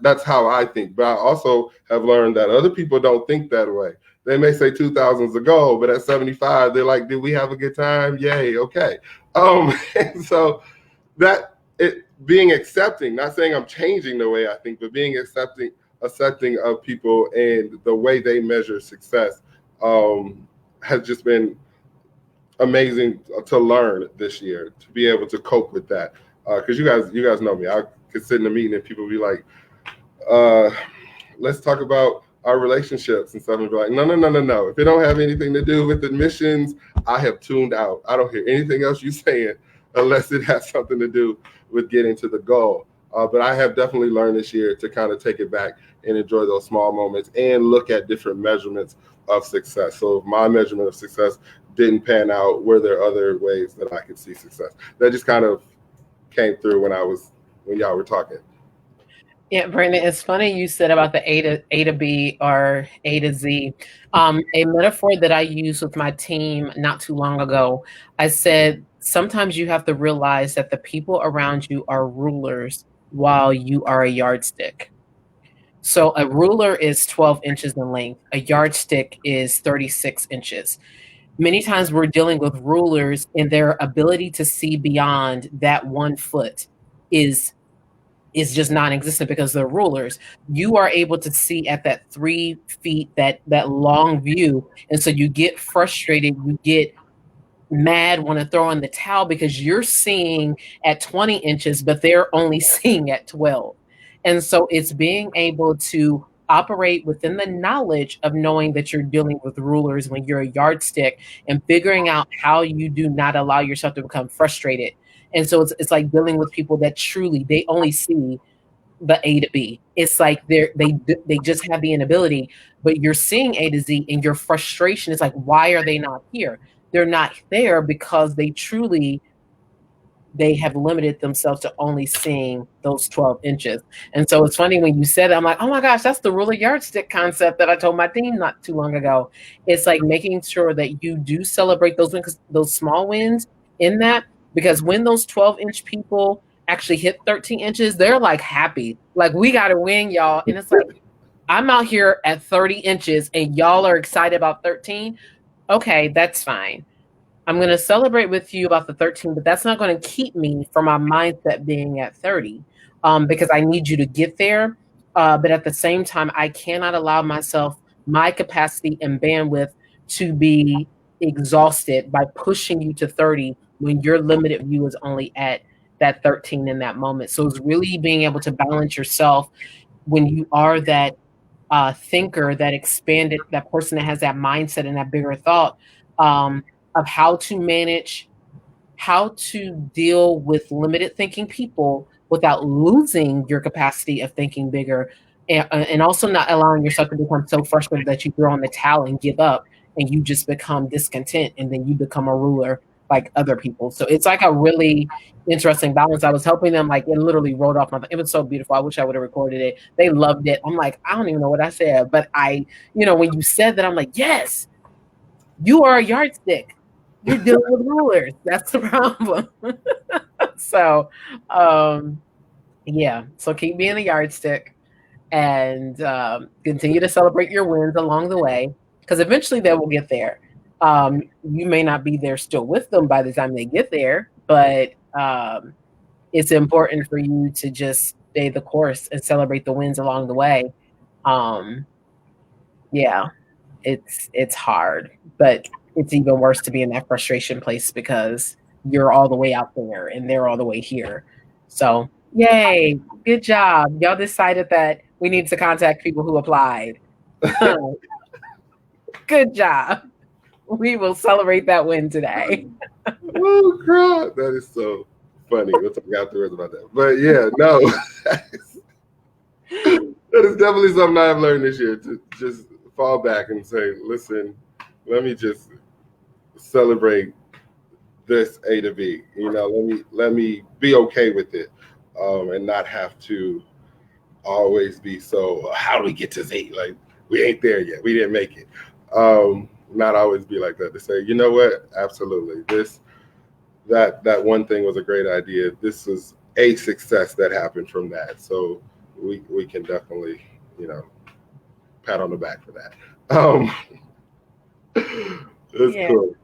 That's how I think. But I also have learned that other people don't think that way. They may say 2,000 is a goal, but at 75, they're like, did we have a good time? Yay, okay. And so that it being accepting, not saying I'm changing the way I think, but being accepting of people and the way they measure success has just been amazing to learn this year, to be able to cope with that. Because you guys know me. I could sit in a meeting and people be like, let's talk about our relationships and stuff, and be like, no. If it don't have anything to do with admissions, I have tuned out. I don't hear anything else you saying unless it has something to do with getting to the goal. But I have definitely learned this year to kind of take it back and enjoy those small moments and look at different measurements of success. So if my measurement of success didn't pan out, were there other ways that I could see success? That just kind of came through when y'all were talking. Yeah, Brandon, it's funny you said about the A to B or A to Z. A metaphor that I used with my team not too long ago, I said, sometimes you have to realize that the people around you are rulers while you are a yardstick. So a ruler is 12 inches in length. A yardstick is 36 inches. Many times we're dealing with rulers and their ability to see beyond that 1 foot is just non-existent because they're rulers. You are able to see at that 3 feet, that long view. And so you get frustrated, you get mad, want to throw in the towel because you're seeing at 20 inches, but they're only seeing at 12. And so it's being able to operate within the knowledge of knowing that you're dealing with rulers when you're a yardstick, and figuring out how you do not allow yourself to become frustrated. And so it's like dealing with people that truly they only see the A to B. It's like they just have the inability, but you're seeing A to Z, and your frustration is like, why are they not here? They're not there because they have limited themselves to only seeing those 12 inches. And so it's funny when you said it, I'm like, oh my gosh, that's the ruler yardstick concept that I told my team not too long ago. It's like making sure that you do celebrate those wins, those small wins in that, because when those 12-inch people actually hit 13 inches, they're like happy. Like, we got to win, y'all. And it's like, I'm out here at 30 inches and y'all are excited about 13. Okay, that's fine. I'm going to celebrate with you about the 13, but that's not going to keep me from my mindset being at 30, because I need you to get there. But at the same time, I cannot allow myself, my capacity and bandwidth to be exhausted by pushing you to 30 when your limited view is only at that 13 in that moment. So it's really being able to balance yourself when you are that thinker, that expanded, that person that has that mindset and that bigger thought, of how to manage, how to deal with limited thinking people without losing your capacity of thinking bigger, and also not allowing yourself to become so frustrated that you throw in the towel and give up, and you just become discontent, and then you become a ruler like other people. So it's like a really interesting balance. I was helping them, like, it literally rolled off my, it was so beautiful. I wish I would have recorded it. They loved it. I'm like, I don't even know what I said, but when you said that, I'm like, yes, you are a yardstick. You're dealing with rulers. That's the problem. So, yeah. So keep being a yardstick, and continue to celebrate your wins along the way, because eventually they will get there. You may not be there still with them by the time they get there, but it's important for you to just stay the course and celebrate the wins along the way. Yeah, it's hard, but it's even worse to be in that frustration place because you're all the way out there and they're all the way here. So, yay, good job. Y'all decided that we need to contact people who applied. Good job. We will celebrate that win today. Oh, crap. That is so funny. We'll talk afterwards about that. But yeah, no. That is definitely something I've learned this year, to just fall back and say, listen, let me just celebrate this A to B. Let me be okay with it, and not have to always be so, how do we get to Z? Like, we ain't there yet. We didn't make it. Not always be like that, to say, you know what? Absolutely. That one thing was a great idea. This was a success that happened from that. So we can definitely, pat on the back for that. It's cool.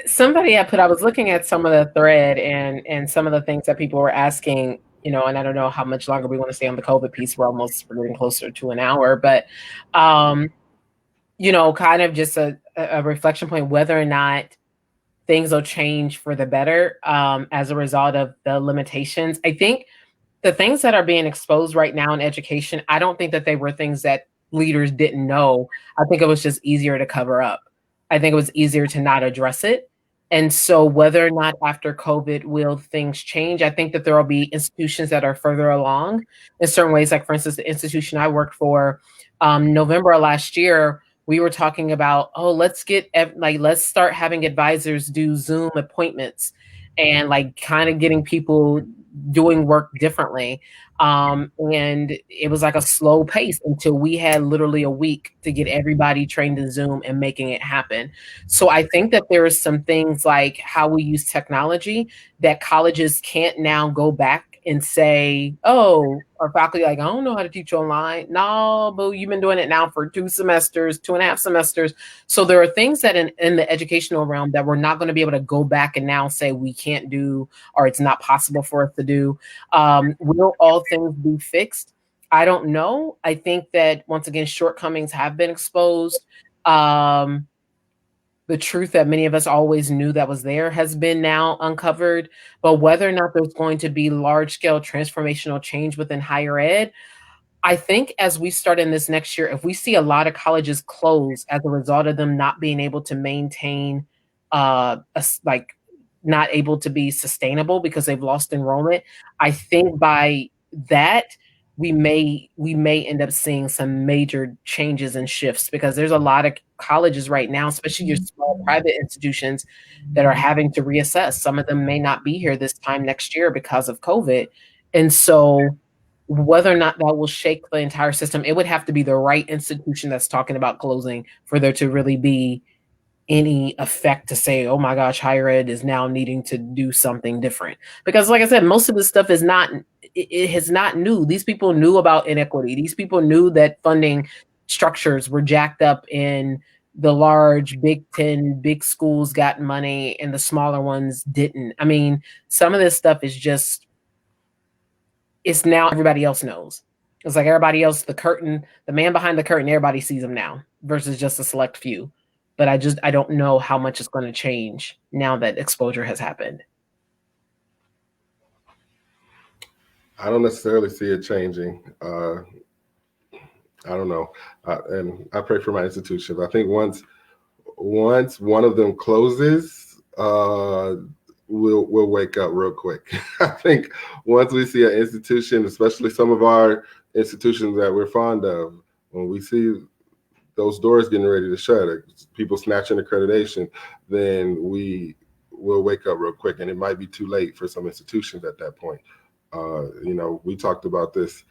Somebody I was looking at some of the thread and some of the things that people were asking, and I don't know how much longer we want to stay on the COVID piece. We're getting closer to an hour, but, kind of just a reflection point, whether or not things will change for the better, as a result of the limitations. I think the things that are being exposed right now in education, I don't think that they were things that leaders didn't know. I think it was just easier to cover up. I think it was easier to not address it. And so whether or not after COVID will things change, I think that there will be institutions that are further along in certain ways. Like, for instance, the institution I worked for, November of last year, we were talking about, let's start having advisors do Zoom appointments, and like kind of getting people doing work differently. And it was like a slow pace until we had literally a week to get everybody trained in Zoom and making it happen. So I think that there are some things like how we use technology that colleges can't now go back and say, oh, or faculty like, I don't know how to teach online. No, boo, you've been doing it now for 2.5 semesters. So there are things that in the educational realm that we're not going to be able to go back and now say we can't do, or it's not possible for us to do. Will all things be fixed? I don't know. I think that once again, shortcomings have been exposed. The truth that many of us always knew that was there has been now uncovered. But whether or not there's going to be large scale transformational change within higher ed, I think as we start in this next year, if we see a lot of colleges close as a result of them not being able to maintain, like not able to be sustainable because they've lost enrollment, I think by that we may end up seeing some major changes and shifts, because there's a lot of colleges right now, especially your small private institutions, that are having to reassess. Some of them may not be here this time next year because of COVID. And so whether or not that will shake the entire system, it would have to be the right institution that's talking about closing for there to really be any effect to say, oh my gosh, higher ed is now needing to do something different. Because like I said, most of this stuff is not, it is not new. These people knew about inequity. These people knew that funding structures were jacked up in the large Big 10, big schools got money and the smaller ones didn't. I mean, some of this stuff is just, it's now everybody else knows. It's like everybody else, the man behind the curtain, everybody sees him now versus just a select few. But I don't know how much it's going to change now that exposure has happened. I don't necessarily see it changing. I don't know. And I pray for my institutions. I think once one of them closes, we'll wake up real quick. I think once we see an institution, especially some of our institutions that we're fond of, when we see those doors getting ready to shut, people snatching accreditation, then we will wake up real quick, and it might be too late for some institutions at that point. We talked about this.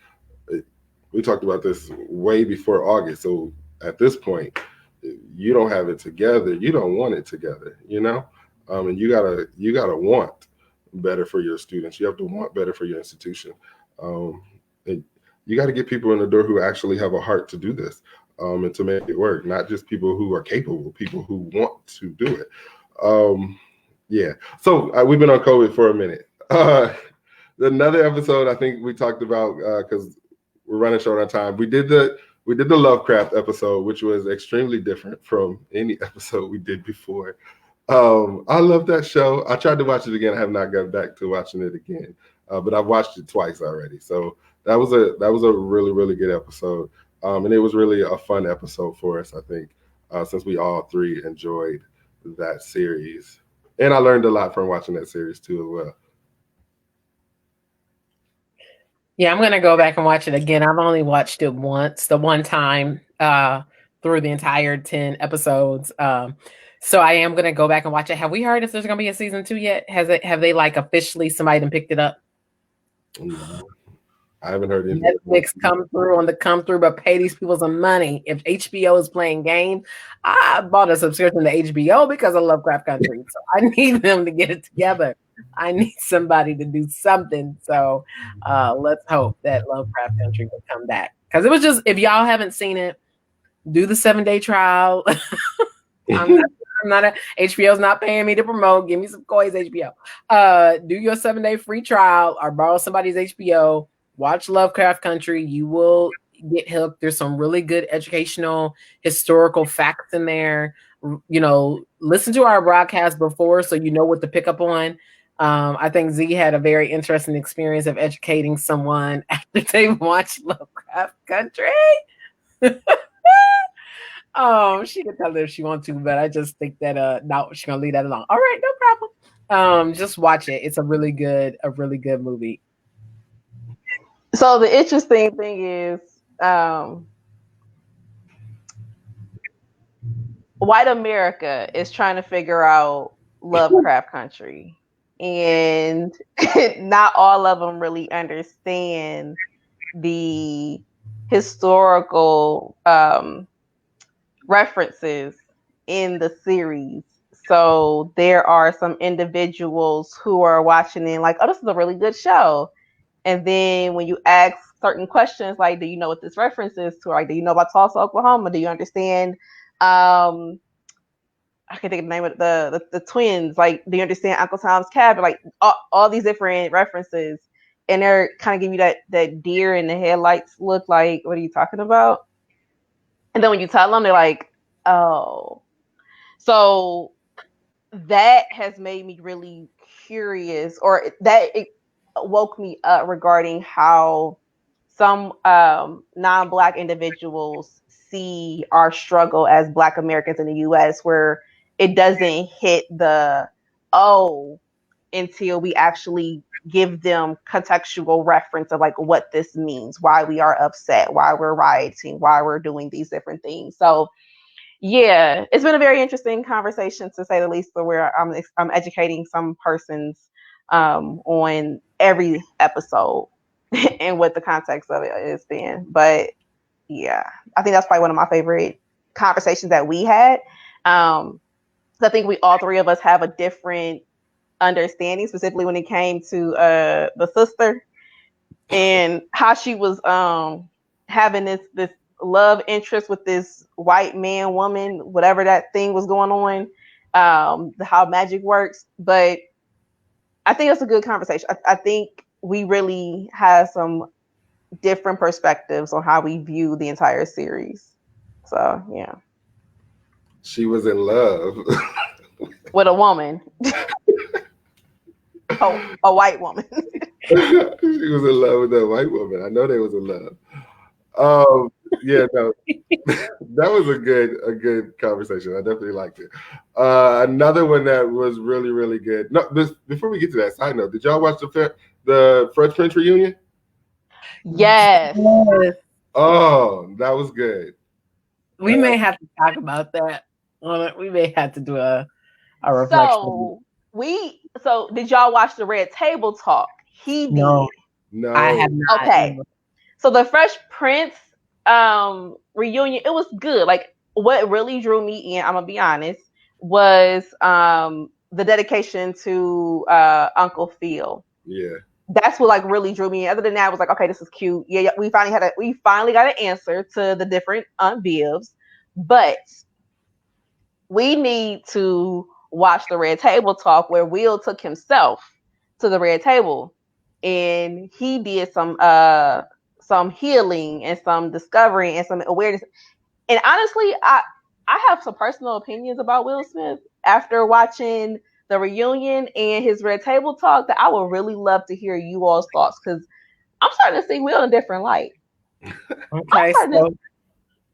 We talked about this way before August. So at this point, you don't have it together. You don't want it together. And you gotta want better for your students. You have to want better for your institution. And you got to get people in the door who actually have a heart to do this. And to make it work, not just people who are capable, people who want to do it. Yeah. So we've been on COVID for a minute. Another episode I think we talked about, because we're running short on time. We did the Lovecraft episode, which was extremely different from any episode we did before. I love that show. I tried to watch it again. I have not gotten back to watching it again, but I've watched it twice already. So that was a really, really good episode. And it was really a fun episode for us, I think, since we all three enjoyed that series. And I learned a lot from watching that series too as well. Yeah, I'm going to go back and watch it again. I've only watched it once, the one time through the entire 10 episodes. So I am going to go back and watch it. Have we heard if there's going to be a season 2 yet? Have they like officially somebody done picked it up? No. I haven't heard anything. Netflix come through, but pay these people some money. If HBO is playing games, I bought a subscription to HBO because I love Lovecraft Country. So I need them to get it together. I need somebody to do something. So let's hope that Lovecraft Country will come back. Because it was just, if y'all haven't seen it, do the 7-day trial. I'm not HBO's not paying me to promote. Give me some coins, HBO. Do your 7-day free trial or borrow somebody's HBO. Watch Lovecraft Country. You will get hooked. There's some really good educational, historical facts in there. Listen to our broadcast before so you know what to pick up on. I think Z had a very interesting experience of educating someone after they watched Lovecraft Country. She can tell it if she wants to, but I just think that no, she's gonna leave that alone. All right, no problem. Just watch it. It's a really good movie. So the interesting thing is, white America is trying to figure out Lovecraft Country, and not all of them really understand the historical references in the series. So there are some individuals who are watching it like, oh, this is a really good show. And then when you ask certain questions, like, do you know what this reference is to? Like, do you know about Tulsa, Oklahoma? Do you understand? I can think of the name of the twins. Like, do you understand Uncle Tom's Cabin? Like, all these different references, and they're kind of give you that deer in the headlights look. Like, what are you talking about? And then when you tell them, they're like, oh. So that has made me really curious, or that it woke me up regarding how some non-Black individuals see our struggle as Black Americans in the U.S., where it doesn't hit the oh until we actually give them contextual reference of like what this means, why we are upset, why we're rioting, why we're doing these different things. So yeah, it's been a very interesting conversation to say the least. So where I'm educating some persons on every episode and what the context of it has been. But yeah, I think that's probably one of my favorite conversations that we had. I think we all three of us have a different understanding, specifically when it came to the sister and how she was having this love interest with this white man woman, whatever that thing was going on, how magic works. But I think it's a good conversation. I think we really have some different perspectives on how we view the entire series. So yeah. She was in love with a woman. Oh, a white woman. She was in love with that white woman. I know they was in love. Yeah, no, that was a good conversation. I definitely liked it. Another one that was really, really good. No, before we get to that, side note, did y'all watch the Fresh Prince reunion? Yes. Oh, that was good. We may have to talk about that. We may have to do a reflection. So did y'all watch the Red Table Talk? He did. No, I have not. Okay. So the Fresh Prince reunion, it was good. Like what really drew me in, I'm gonna be honest, was the dedication to Uncle Phil. Yeah. That's what like really drew me in. Other than that, I was like, okay, this is cute. Yeah, we finally got an answer to the different Vivs, but we need to watch the Red Table Talk where Will took himself to the Red Table and he did some healing and some discovery and some awareness. And honestly, I have some personal opinions about Will Smith after watching the reunion and his Red Table Talk that I would really love to hear you all's thoughts, because I'm starting to see Will in a different light. Okay, so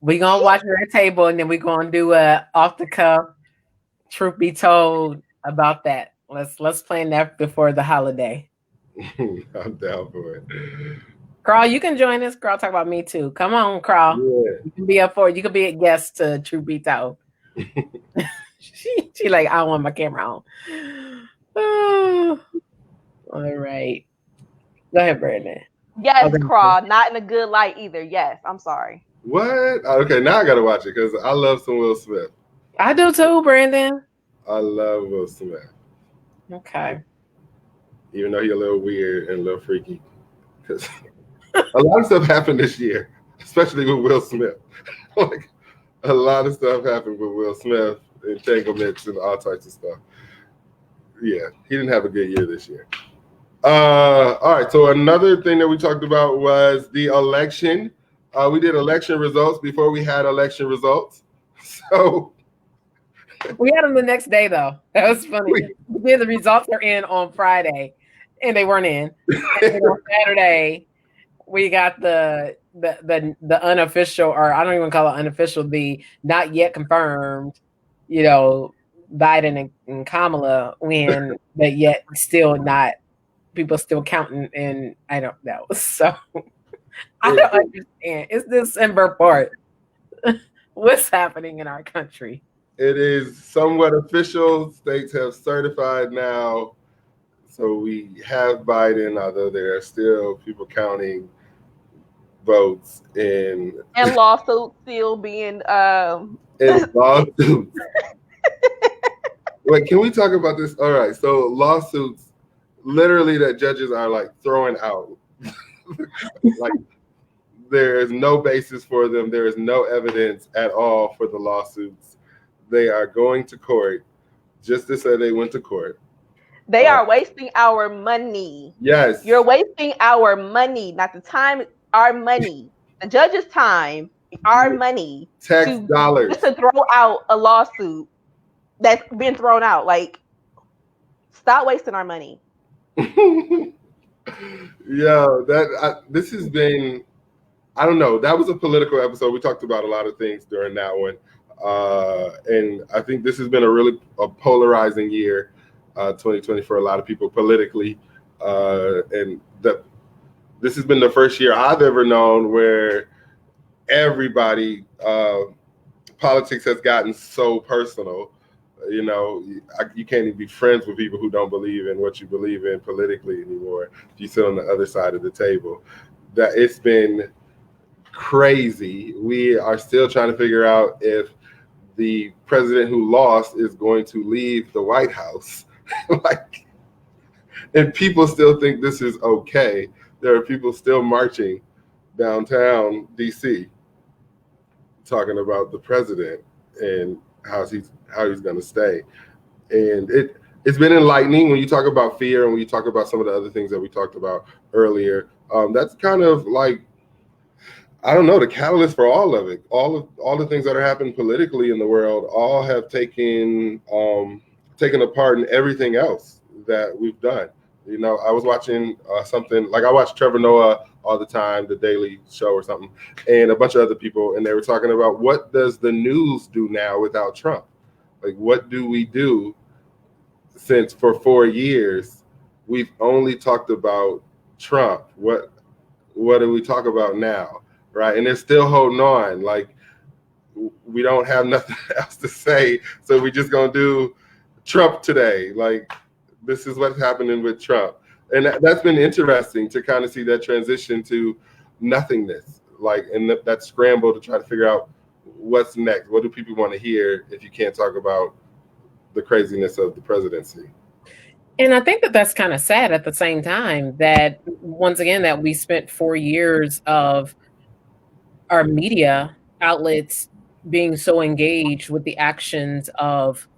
we're gonna watch Red Table and then we're gonna do a off the cuff truth be told about that. Let's plan that before the holiday. I'm down for it. Carl, you can join us. Carl, talk about me too. Come on, Carl. Yeah. You can be up for it. You can be a guest to Truth Be Told. she like, I don't want my camera on. Oh, all right. Go ahead, Brandon. Yes, Carl. Not in a good light either. Yes, I'm sorry. What? Okay, now I gotta watch it because I love some Will Smith. I do too, Brandon. I love Will Smith. Okay. Even though he's a little weird and a little freaky. Because a lot of stuff happened this year, especially with Will Smith. Like, a lot of stuff happened with Will Smith, entanglements and all types of stuff. Yeah, he didn't have a good year this year. All right, so another thing that we talked about was the election. We did election results before we had election results. So we had them the next day, though. That was funny. The results are in on Friday, and they weren't in. And on Saturday, we got the unofficial, or I don't even call it unofficial, the not yet confirmed, Biden and Kamala win, but yet still not, people still counting, and I don't know. So I don't understand. It's the December part. What's happening in our country? It is somewhat official. States have certified now. So we have Biden, although there are still people counting votes and lawsuits still being and lawsuits. Wait, can we talk about this? All right, so lawsuits literally that judges are like throwing out Like, there is no basis for them. There is no evidence at all for the lawsuits. They are going to court just to say they went to court. They are wasting our money. Yes. You're wasting our money, not the time, our money. The judge's time, our money. Tax dollars. Just to throw out a lawsuit that's been thrown out. Like, stop wasting our money. This has been, I don't know. That was a political episode. We talked about a lot of things during that one. And I think this has been a polarizing year, 2020, for a lot of people politically. This has been the first year I've ever known where everybody, politics has gotten so personal. You know, you can't even be friends with people who don't believe in what you believe in politically anymore. If you sit on the other side of the table, that it's been crazy. We are still trying to figure out if the president who lost is going to leave the White House. Like, and people still think this is okay. There are people still marching downtown DC talking about the president and how he's going to stay. And it's been enlightening when you talk about fear and when you talk about some of the other things that we talked about earlier. That's kind of like, I don't know, the catalyst for all of it. All the things that are happening politically in the world all have taken a part in everything else that we've done. You know, I was watching something, like I watch Trevor Noah all the time, The Daily Show or something, and a bunch of other people, and they were talking about, what does the news do now without Trump? Like, what do we do, since for 4 years we've only talked about Trump? What do we talk about now, right? And they're still holding on. Like, we don't have nothing else to say, so we just gonna do Trump today. Like, this is what's happening with Trump. And that's been interesting to kind of see that transition to nothingness, like, and that scramble to try to figure out what's next. What do people want to hear if you can't talk about the craziness of the presidency? And I think that that's kind of sad at the same time, that once again, that we spent 4 years of our media outlets being so engaged with the actions of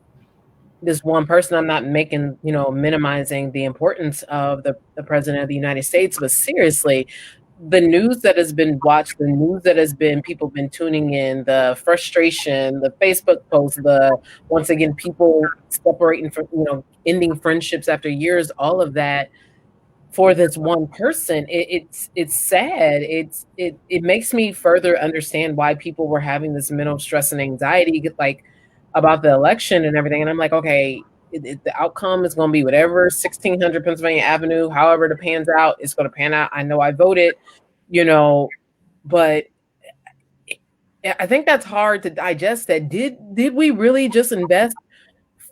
this one person. I'm not making, minimizing the importance of the president of the United States, but seriously, the news that has been watched, the news that has been, people been tuning in, the frustration, the Facebook posts, once again, people separating from, ending friendships after years, all of that for this one person, it's sad. It makes me further understand why people were having this mental stress and anxiety, like, about the election and everything. And I'm like, okay, the outcome is going to be whatever, 1600 Pennsylvania Avenue, however it pans out, it's going to pan out. I know I voted, but I think that's hard to digest. That did we really just invest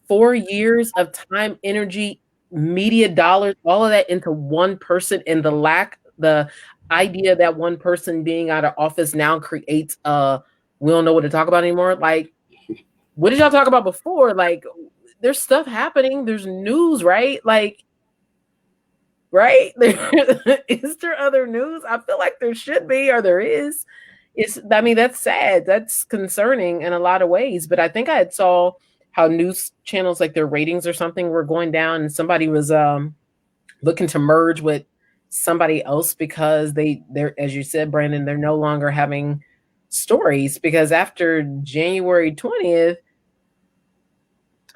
4 years of time, energy, media dollars, all of that into one person, and the idea that one person being out of office now creates we don't know what to talk about anymore? Like, what did y'all talk about before? Like, there's stuff happening. There's news, right? Like, right? Is there other news? I feel like there should be, or there is. That's sad. That's concerning in a lot of ways. But I think I had saw how news channels, like their ratings or something, were going down, and somebody was looking to merge with somebody else because they're, as you said, Brandon, they're no longer having stories, because after January 20th,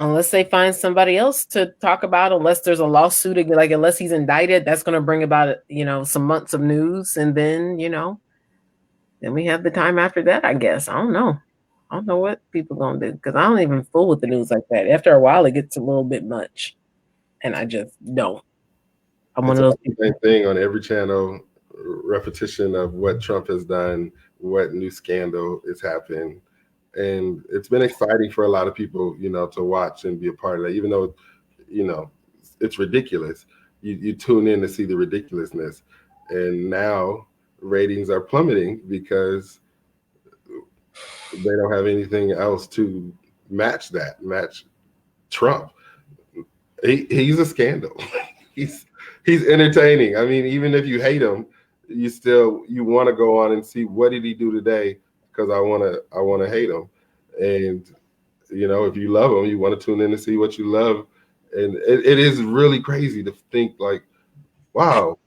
unless they find somebody else to talk about, unless there's a lawsuit, like, unless he's indicted, that's going to bring about, some months of news. And then, then we have the time after that, I guess. I don't know what people going to do, because I don't even fool with the news like that. After a while, it gets a little bit much, and I just don't. I'm one of those people. Same thing on every channel, repetition of what Trump has done, what new scandal is happening. And it's been exciting for a lot of people, to watch and be a part of that, even though, it's ridiculous. You tune in to see the ridiculousness. And now ratings are plummeting because they don't have anything else to match Trump. He's a scandal. He's entertaining. I mean, even if you hate him, you want to go on and see what did he do today, because I want to hate him. And if you love him, you want to tune in to see what you love. And it is really crazy to think like, wow,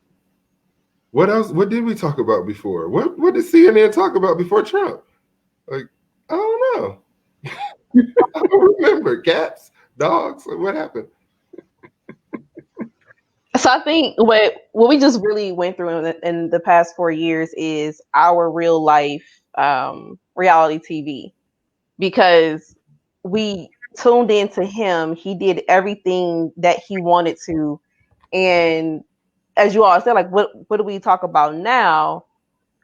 what else? What did we talk about before? What did CNN talk about before Trump? Like, I don't know. I don't remember. Cats, dogs. Like, what happened? So I think what we just really went through in the past 4 years is our real life reality TV, because we tuned into him. He did everything that he wanted to, and as you all said, like what do we talk about now?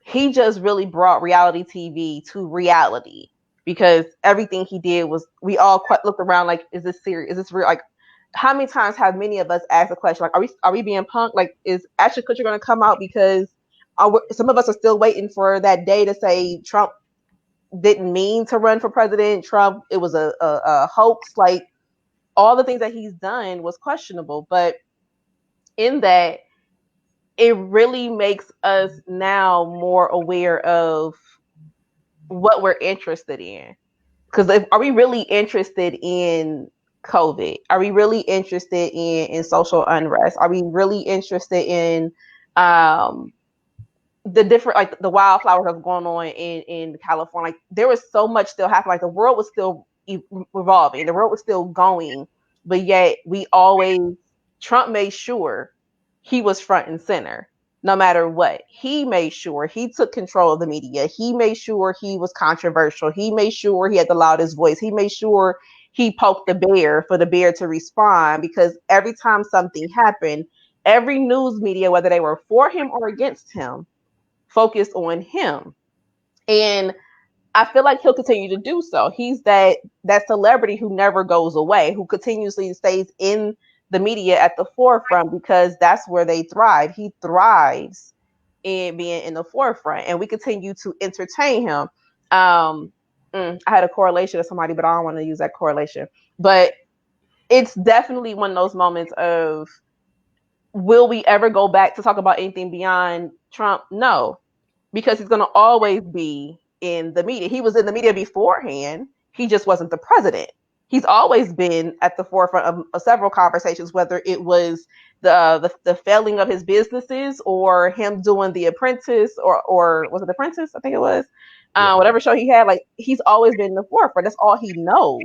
He just really brought reality TV to reality, because everything he did was, we all looked around like, is this serious? Is this real? Like, how many times have many of us asked the question, like, are we being punked? Like, is Ashton Kutcher going to come out? Because some of us are still waiting for that day to say Trump didn't mean to run for president. Trump, it was a hoax. Like, all the things that he's done was questionable. But in that, it really makes us now more aware of what we're interested in. Because are we really interested in COVID? Are we really interested in social unrest? Are we really interested in the different, like the wildflowers that's going on in California? Like, there was so much still happening. Like, the world was still revolving, the world was still going, but yet Trump made sure he was front and center. No matter what, he made sure he took control of the media. He made sure he was controversial. He made sure he had the loudest voice. He made sure he poked the bear for the bear to respond, because every time something happened, every news media, whether they were for him or against him, focused on him. And I feel like he'll continue to do so. He's that celebrity who never goes away, who continuously stays in the media at the forefront, because that's where they thrive. He thrives in being in the forefront, and we continue to entertain him. I had a correlation with somebody, but I don't want to use that correlation. But it's definitely one of those moments of, will we ever go back to talk about anything beyond Trump? No, because he's going to always be in the media. He was in the media beforehand. He just wasn't the president. He's always been at the forefront of several conversations, whether it was the failing of his businesses, or him doing The Apprentice, or was it The Apprentice? I think it was. Whatever show he had, like, he's always been in the forefront. That's all he knows.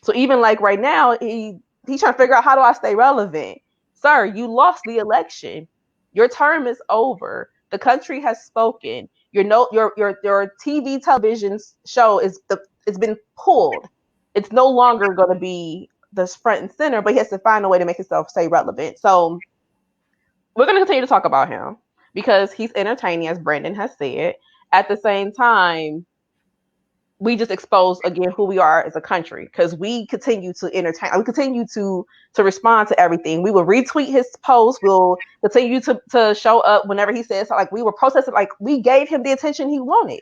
So even like right now, he's trying to figure out, how do I stay relevant? Sir, you lost the election. Your term is over. The country has spoken. Your TV television show it's been pulled. It's no longer going to be the front and center, but he has to find a way to make himself stay relevant. So we're going to continue to talk about him because he's entertaining, as Brandon has said. At the same time, we just expose again who we are as a country, because we continue to entertain. We continue to respond to everything. We will retweet his posts. We'll continue to show up whenever he says, like, we were protesting, like we gave him the attention he wanted.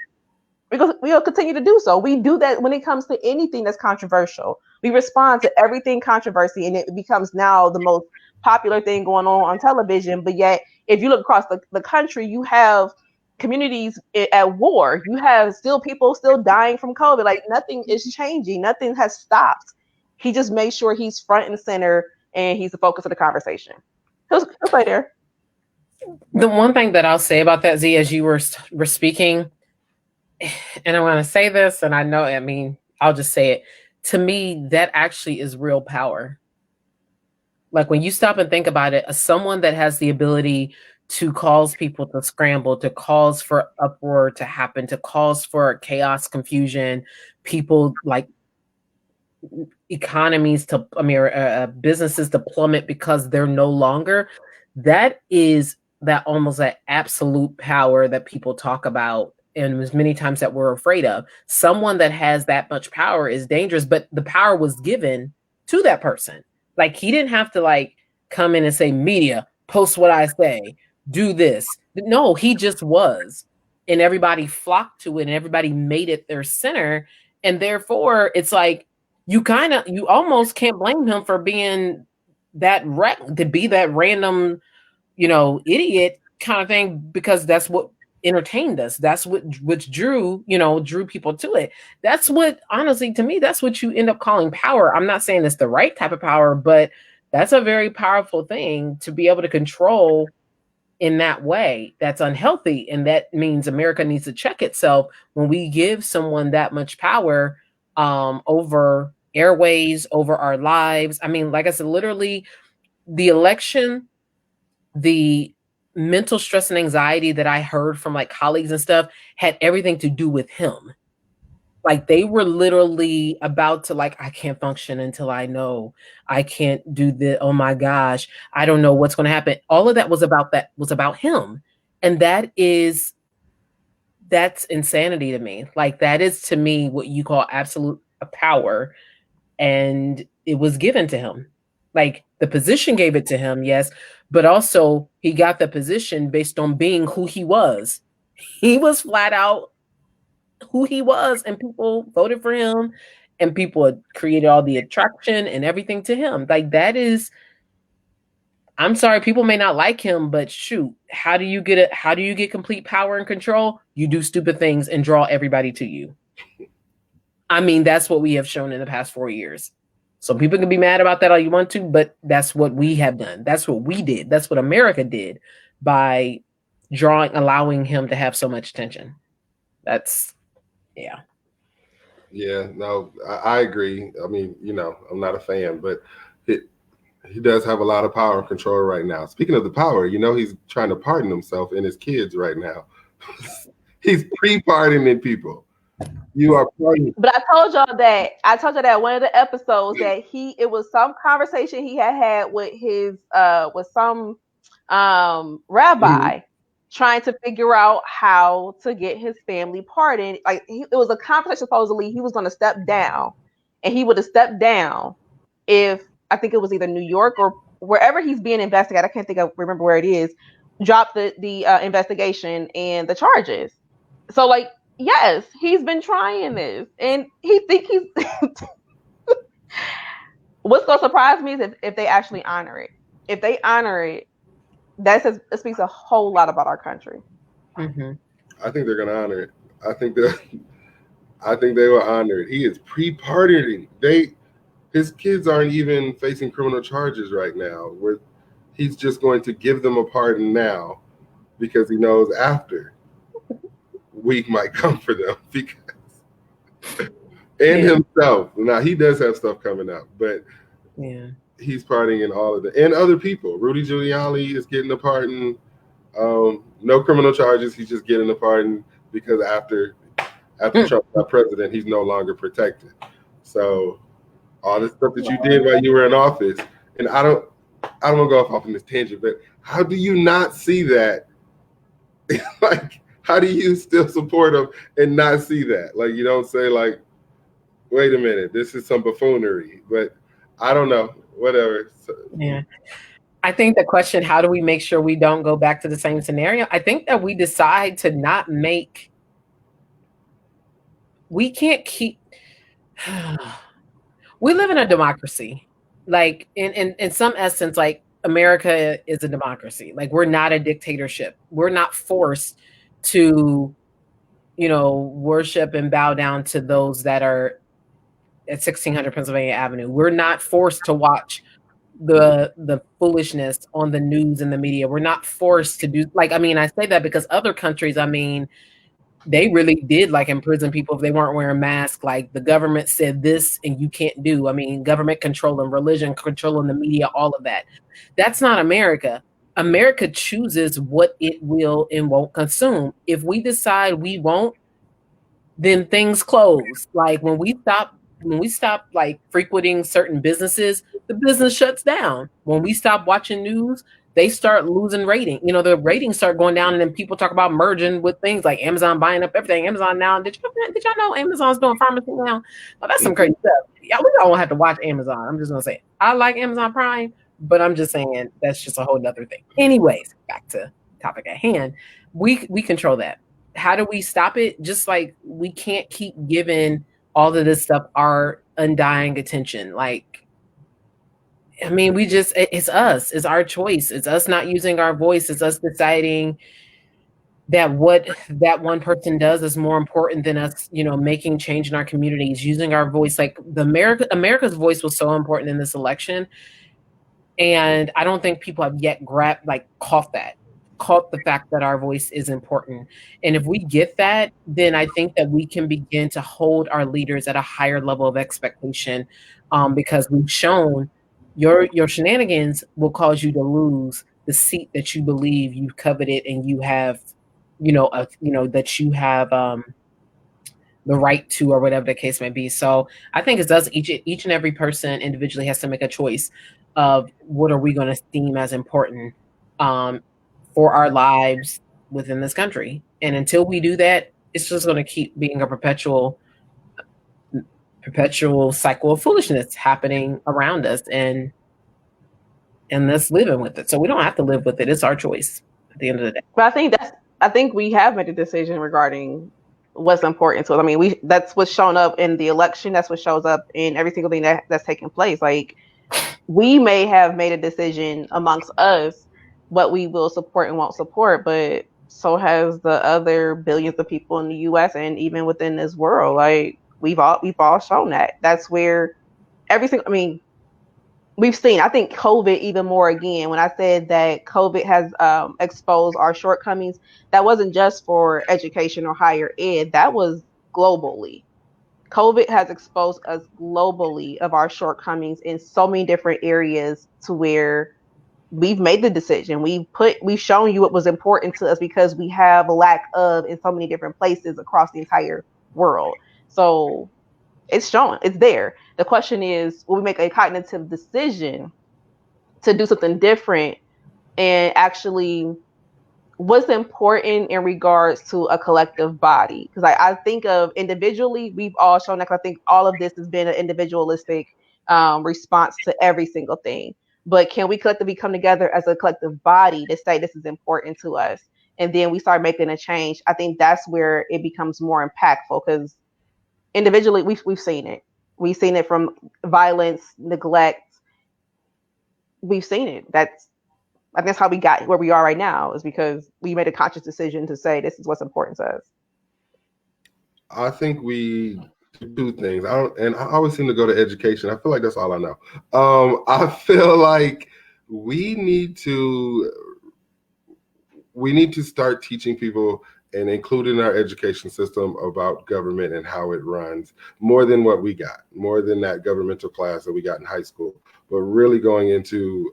We'll continue to do so. We do that when it comes to anything that's controversial. We respond to everything controversy, and it becomes now the most popular thing going on television. But yet, if you look across the country, you have communities at war. You have people still dying from COVID. Like, nothing is changing. Nothing has stopped. He just made sure he's front and center, and he's the focus of the conversation. He'll play there. The one thing that I'll say about that, Z, as you were speaking, and I want to say this, and I know, I mean, I'll just say it. To me, that actually is real power. Like, when you stop and think about it, as someone that has the ability to cause people to scramble, to cause for uproar to happen, to cause for chaos, confusion, people, like economies to, businesses to plummet because they're no longer, that is that almost that absolute power that people talk about, and as many times that we're afraid of. Someone that has that much power is dangerous, but the power was given to that person. Like, he didn't have to like come in and say, media, post what I say, do this. No, he just was. And everybody flocked to it, and everybody made it their center. And therefore, it's like, you almost can't blame him for being to be that random, idiot, kind of thing, because that's what entertained us. That's what which drew, drew people to it. That's what, honestly, to me, that's what you end up calling power. I'm not saying it's the right type of power, but that's a very powerful thing to be able to control in that way. That's unhealthy. And that means America needs to check itself when we give someone that much power over airways, over our lives. I mean, like I said, literally the election, the mental stress and anxiety that I heard from like colleagues and stuff had everything to do with him. Like they were literally about to, like, I can't function until I know. I can't do the, oh my gosh, I don't know what's going to happen. All of that was about him. And that's insanity to me. Like that is to me what you call absolute power. And it was given to him. Like the position gave it to him, yes, but also he got the position based on being who he was. He was flat out who he was, and people voted for him, and people had created all the attraction and everything to him. Like that is, I'm sorry, people may not like him, but shoot, how do you get complete power and control? You do stupid things and draw everybody to you. I mean, that's what we have shown in the past 4 years. So people can be mad about that all you want to, but that's what we have done. That's what we did. That's what America did by allowing him to have so much attention. That's, yeah. Yeah, no, I agree. I mean, I'm not a fan, but he does have a lot of power and control right now. Speaking of the power, he's trying to pardon himself and his kids right now. He's pre-pardoning people. You are pardoning. But I told y'all that one of the episodes that it was some conversation he had with his with some rabbi trying to figure out how to get his family pardoned. Like it was a conversation, supposedly he was going to step down, and he would have stepped down if, I think it was either New York or wherever he's being investigated, I can't remember where it is, dropped the investigation and the charges. So like, yes, he's been trying this, and he think he's. What's gonna surprise me is if they actually honor it. If they honor it, it speaks a whole lot about our country. Mm-hmm. I think they're gonna honor it. I think they will honor it. He is pre-pardoning. His kids aren't even facing criminal charges right now. Where he's just going to give them a pardon now because he knows after week might come for them, because himself. Now he does have stuff coming up, but he's pardoning in all of it, and other people. Rudy Giuliani is getting a pardon. No criminal charges. He's just getting a pardon because after Trump got president, he's no longer protected. So all the stuff that you did while you were in office, and I don't want to go off on this tangent, but how do you not see that? Like, how do you still support him and not see that? Like, you don't say like, wait a minute, this is some buffoonery, but I don't know, whatever. So, yeah. I think the question, how do we make sure we don't go back to the same scenario? I think that we decide to not make, we can't keep, we live in a democracy. Like in some essence, like America is a democracy. Like we're not a dictatorship. We're not forced to, worship and bow down to those that are at 1600 Pennsylvania Avenue. We're not forced to watch the foolishness on the news and the media. We're not forced to do, like, I mean, I say that because other countries, I mean, they really did like imprison people if they weren't wearing masks. Like the government said this and you can't do. I mean, government controlling religion, controlling the media, all of that. That's not America. America chooses what it will and won't consume. If we decide we won't, then things close. Like when we stop like frequenting certain businesses, the business shuts down. When we stop watching news, they start losing rating. The ratings start going down, and then people talk about merging with things like Amazon buying up everything. Amazon now, did y'all know Amazon's doing pharmacy now? Well, that's some crazy stuff. Yeah, we don't have to watch Amazon. I'm just gonna say I like Amazon Prime, but I'm just saying that's just a whole nother thing. Anyways, back to topic at hand. We control that. How do we stop it? Just like we can't keep giving all of this stuff our undying attention. Like I mean, it's us. It's our choice. It's us not using our voice. It's us deciding that what that one person does is more important than us, making change in our communities, using our voice. Like America's voice was so important in this election. And I don't think people have yet caught the fact that our voice is important. And if we get that, then I think that we can begin to hold our leaders at a higher level of expectation, because we've shown your shenanigans will cause you to lose the seat that you believe you've coveted and you have, that you have the right to, or whatever the case may be. So I think it does each and every person individually has to make a choice of what are we going to deem as important for our lives within this country. And until we do that, it's just going to keep being a perpetual cycle of foolishness happening around us, and us living with it. So we don't have to live with it. It's our choice at the end of the day. But I think we have made a decision regarding what's important to us. I mean, that's what's shown up in the election. That's what shows up in every single thing that's taking place. Like, we may have made a decision amongst us what we will support and won't support, but so has the other billions of people in the U.S. and even within this world. Like, we've all shown that. That's where everything. I mean, we've seen, I think, COVID even more again. When I said that COVID has exposed our shortcomings, that wasn't just for education or higher ed. That was globally. COVID has exposed us globally of our shortcomings in so many different areas, to where we've made the decision. We've shown you what was important to us because we have a lack of in so many different places across the entire world. So it's shown, it's there. The question is, will we make a cognitive decision to do something different, and actually what's important in regards to a collective body? Because I think of individually, we've all shown that. I think all of this has been an individualistic response to every single thing. But can we collectively come together as a collective body to say this is important to us? And then we start making a change. I think that's where it becomes more impactful, because individually we've seen it. We've seen it from violence, neglect. We've seen it. I think that's how we got where we are right now, is because we made a conscious decision to say this is what's important to us. I think we do two things. I always seem to go to education. I feel like that's all I know. I feel like we need to start teaching people and including our education system about government and how it runs, more than what we got, more than that governmental class that we got in high school, but really going into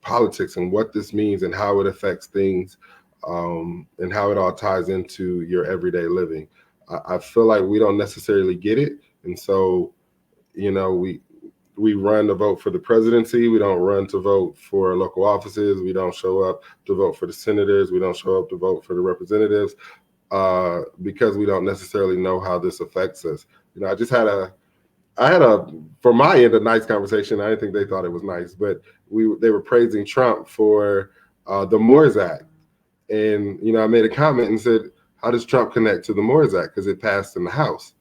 politics and what this means and how it affects things, and how it all ties into your everyday living. I feel like we don't necessarily get it. And so, we run to vote for the presidency. We don't run to vote for local offices. We don't show up to vote for the senators. We don't show up to vote for the representatives, because we don't necessarily know how this affects us. I had from my end, a nice conversation. I didn't think they thought it was nice, but they were praising Trump for the Moores Act. And, I made a comment and said, how does Trump connect to the Moores Act? Because it passed in the House.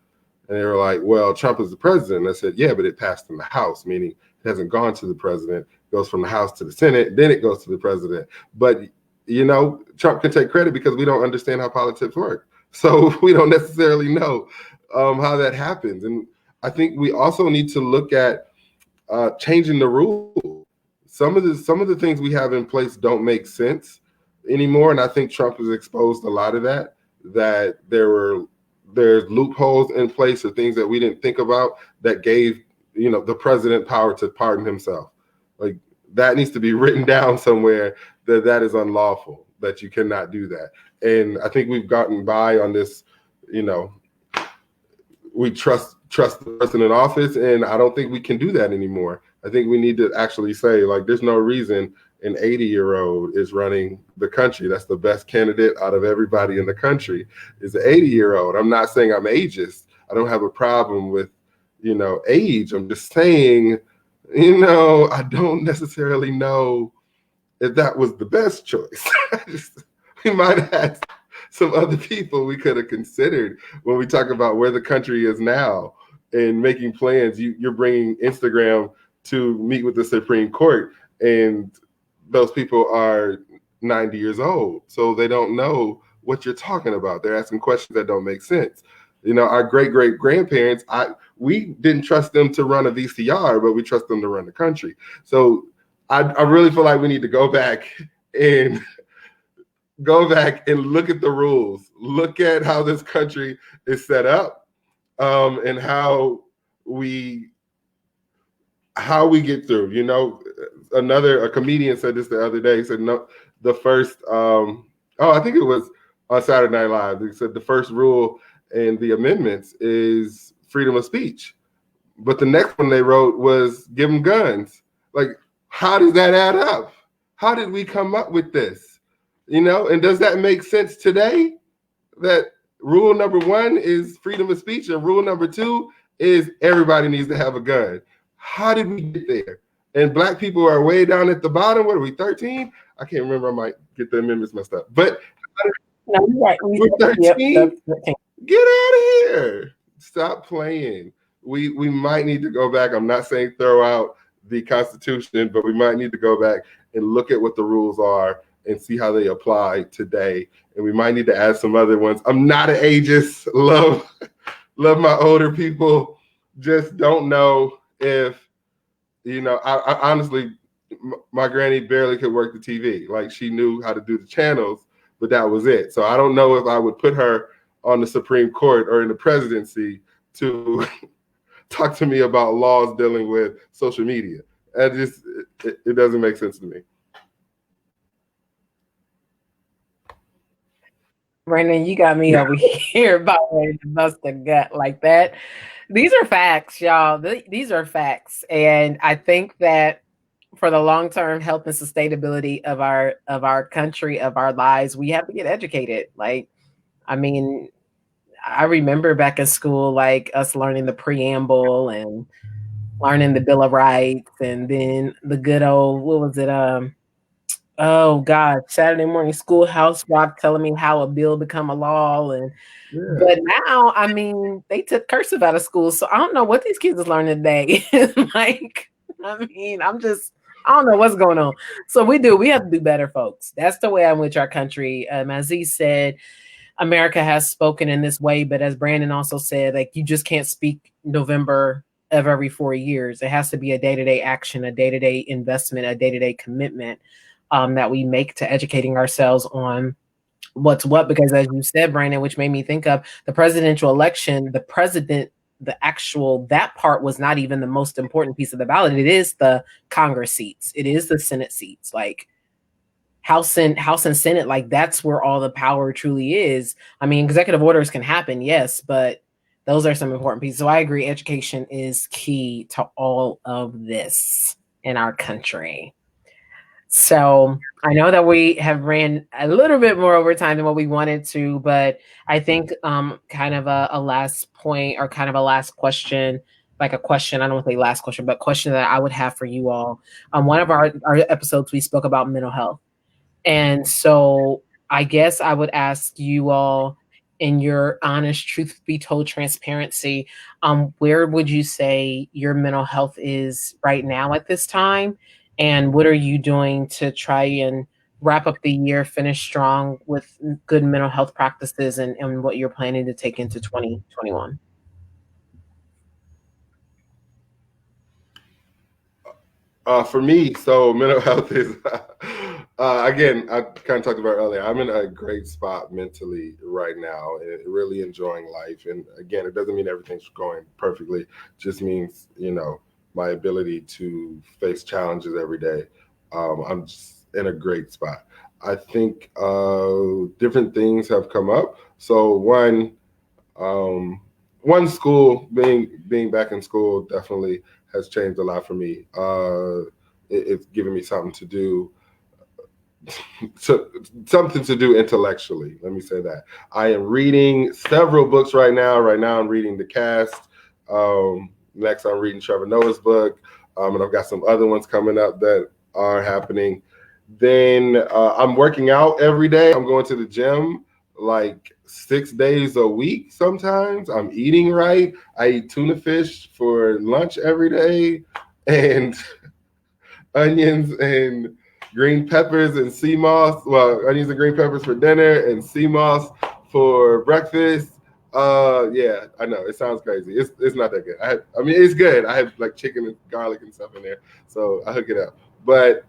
And they were like, well, Trump is the president. And I said, yeah, but it passed in the House, meaning it hasn't gone to the president. It goes from the House to the Senate, then it goes to the president. But, Trump can take credit because we don't understand how politics work. So we don't necessarily know how that happens. And I think we also need to look at changing the rules. Some of the things we have in place don't make sense anymore. And I think Trump has exposed a lot of that there's loopholes in place or things that we didn't think about that gave, the president power to pardon himself. Like, that needs to be written down somewhere, that is unlawful, that you cannot do that. And I think we've gotten by on this, we trust the person in office, and I don't think we can do that anymore. I think we need to actually say, like, there's no reason an 80-year-old is running the country. That's the best candidate out of everybody in the country, is an 80-year-old. I'm not saying I'm ageist. I don't have a problem with, age. I'm just saying, I don't necessarily know if that was the best choice. We might have had some other people we could have considered when we talk about where the country is now and making plans. You're bringing Instagram to meet with the Supreme Court, and those people are 90 years old, so they don't know what you're talking about. They're asking questions that don't make sense. Our great grandparents, we didn't trust them to run a VCR, but we trust them to run the country. So I really feel like we need to go back and look at the rules, look at how this country is set up, and how we get through. A comedian said this the other day. He said, no, the first, I think it was on Saturday Night Live. He said the first rule in the amendments is freedom of speech. But the next one they wrote was give them guns. Like, how does that add up? How did we come up with this? And does that make sense today? That rule number 1 is freedom of speech, and rule number 2 is everybody needs to have a gun. How did we get there? And Black people are way down at the bottom. What are we, 13? I can't remember. I might get the amendments messed up. But no, right. We're 13. Yep. Get out of here. Stop playing. We might need to go back. I'm not saying throw out the Constitution, but we might need to go back and look at what the rules are and see how they apply today. And we might need to add some other ones. I'm not an ageist. Love my older people. Just don't know if, I honestly, my granny barely could work the TV. Like, she knew how to do the channels, but that was it. So I don't know if I would put her on the Supreme Court or in the presidency to talk to me about laws dealing with social media. It doesn't make sense to me. Brandon, you got me over here about ready to bust a gut like that. These are facts, y'all. These are facts. And I think that for the long-term health and sustainability of our country, of our lives, we have to get educated. Like, I mean, I remember back in school, like us learning the preamble and learning the Bill of Rights, and then the good old, what was it? Oh God, Saturday morning schoolhouse rock telling me how a bill become a law. But now, I mean, they took cursive out of school, so I don't know what these kids are learning today. Like, I mean, I don't know what's going on. So we have to do better, folks. That's the way in which our country, as he said, America has spoken in this way. But as Brandon also said, like, you just can't speak November of every 4 years. It has to be a day-to-day action, a day-to-day investment, a day-to-day commitment that we make to educating ourselves on what's what. Because as you said, Brandon, which made me think of the presidential election, that part was not even the most important piece of the ballot. It is the Congress seats. It is the Senate seats. Like, House and Senate, like, that's where all the power truly is. I mean, executive orders can happen, yes, but those are some important pieces. So I agree, education is key to all of this in our country. So I know that we have ran a little bit more over time than what we wanted to, but I think kind of a last point, or kind of a last question, like a question, I don't want to say last question, but question that I would have for you all. One of our episodes, we spoke about mental health. And so I guess I would ask you all, in your honest, truth be told, transparency, where would you say your mental health is right now at this time? And what are you doing to try and wrap up the year, finish strong with good mental health practices, and what you're planning to take into 2021? For me, so mental health is, again, I kind of talked about earlier, I'm in a great spot mentally right now, and really enjoying life. And again, it doesn't mean everything's going perfectly. It just means, my ability to face challenges every day. I'm just in a great spot. I think different things have come up. So one school, being back in school, definitely has changed a lot for me. It's given me something to do, something to do intellectually. Let me say that. I am reading several books right now. Right now, I'm reading The Cast. Next, I'm reading Trevor Noah's book, and I've got some other ones coming up that are happening. Then I'm working out every day. I'm going to the gym like 6 days a week sometimes. I'm eating right. I eat tuna fish for lunch every day. and onions and green peppers and sea moss. Well, onions and green peppers for dinner and sea moss for breakfast. Yeah, I know it sounds crazy. It's not that good. I mean, it's good. I have like chicken and garlic and stuff in there, so I hook it up. But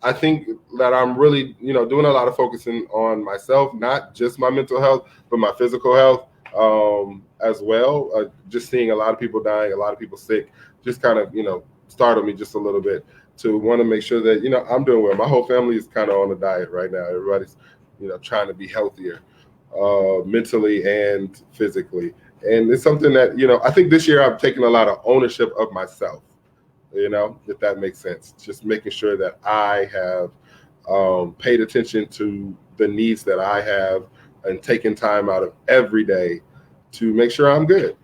I think that I'm really, doing a lot of focusing on myself, not just my mental health, but my physical health as well. Just seeing a lot of people dying, a lot of people sick, just kind of, startled me just a little bit to want to make sure that, I'm doing well. My whole family is kind of on a diet right now. Everybody's, trying to be healthier mentally and physically. And it's something that, I think this year I've taken a lot of ownership of myself, if that makes sense. Just making sure that I have paid attention to the needs that I have and taking time out of every day to make sure I'm good.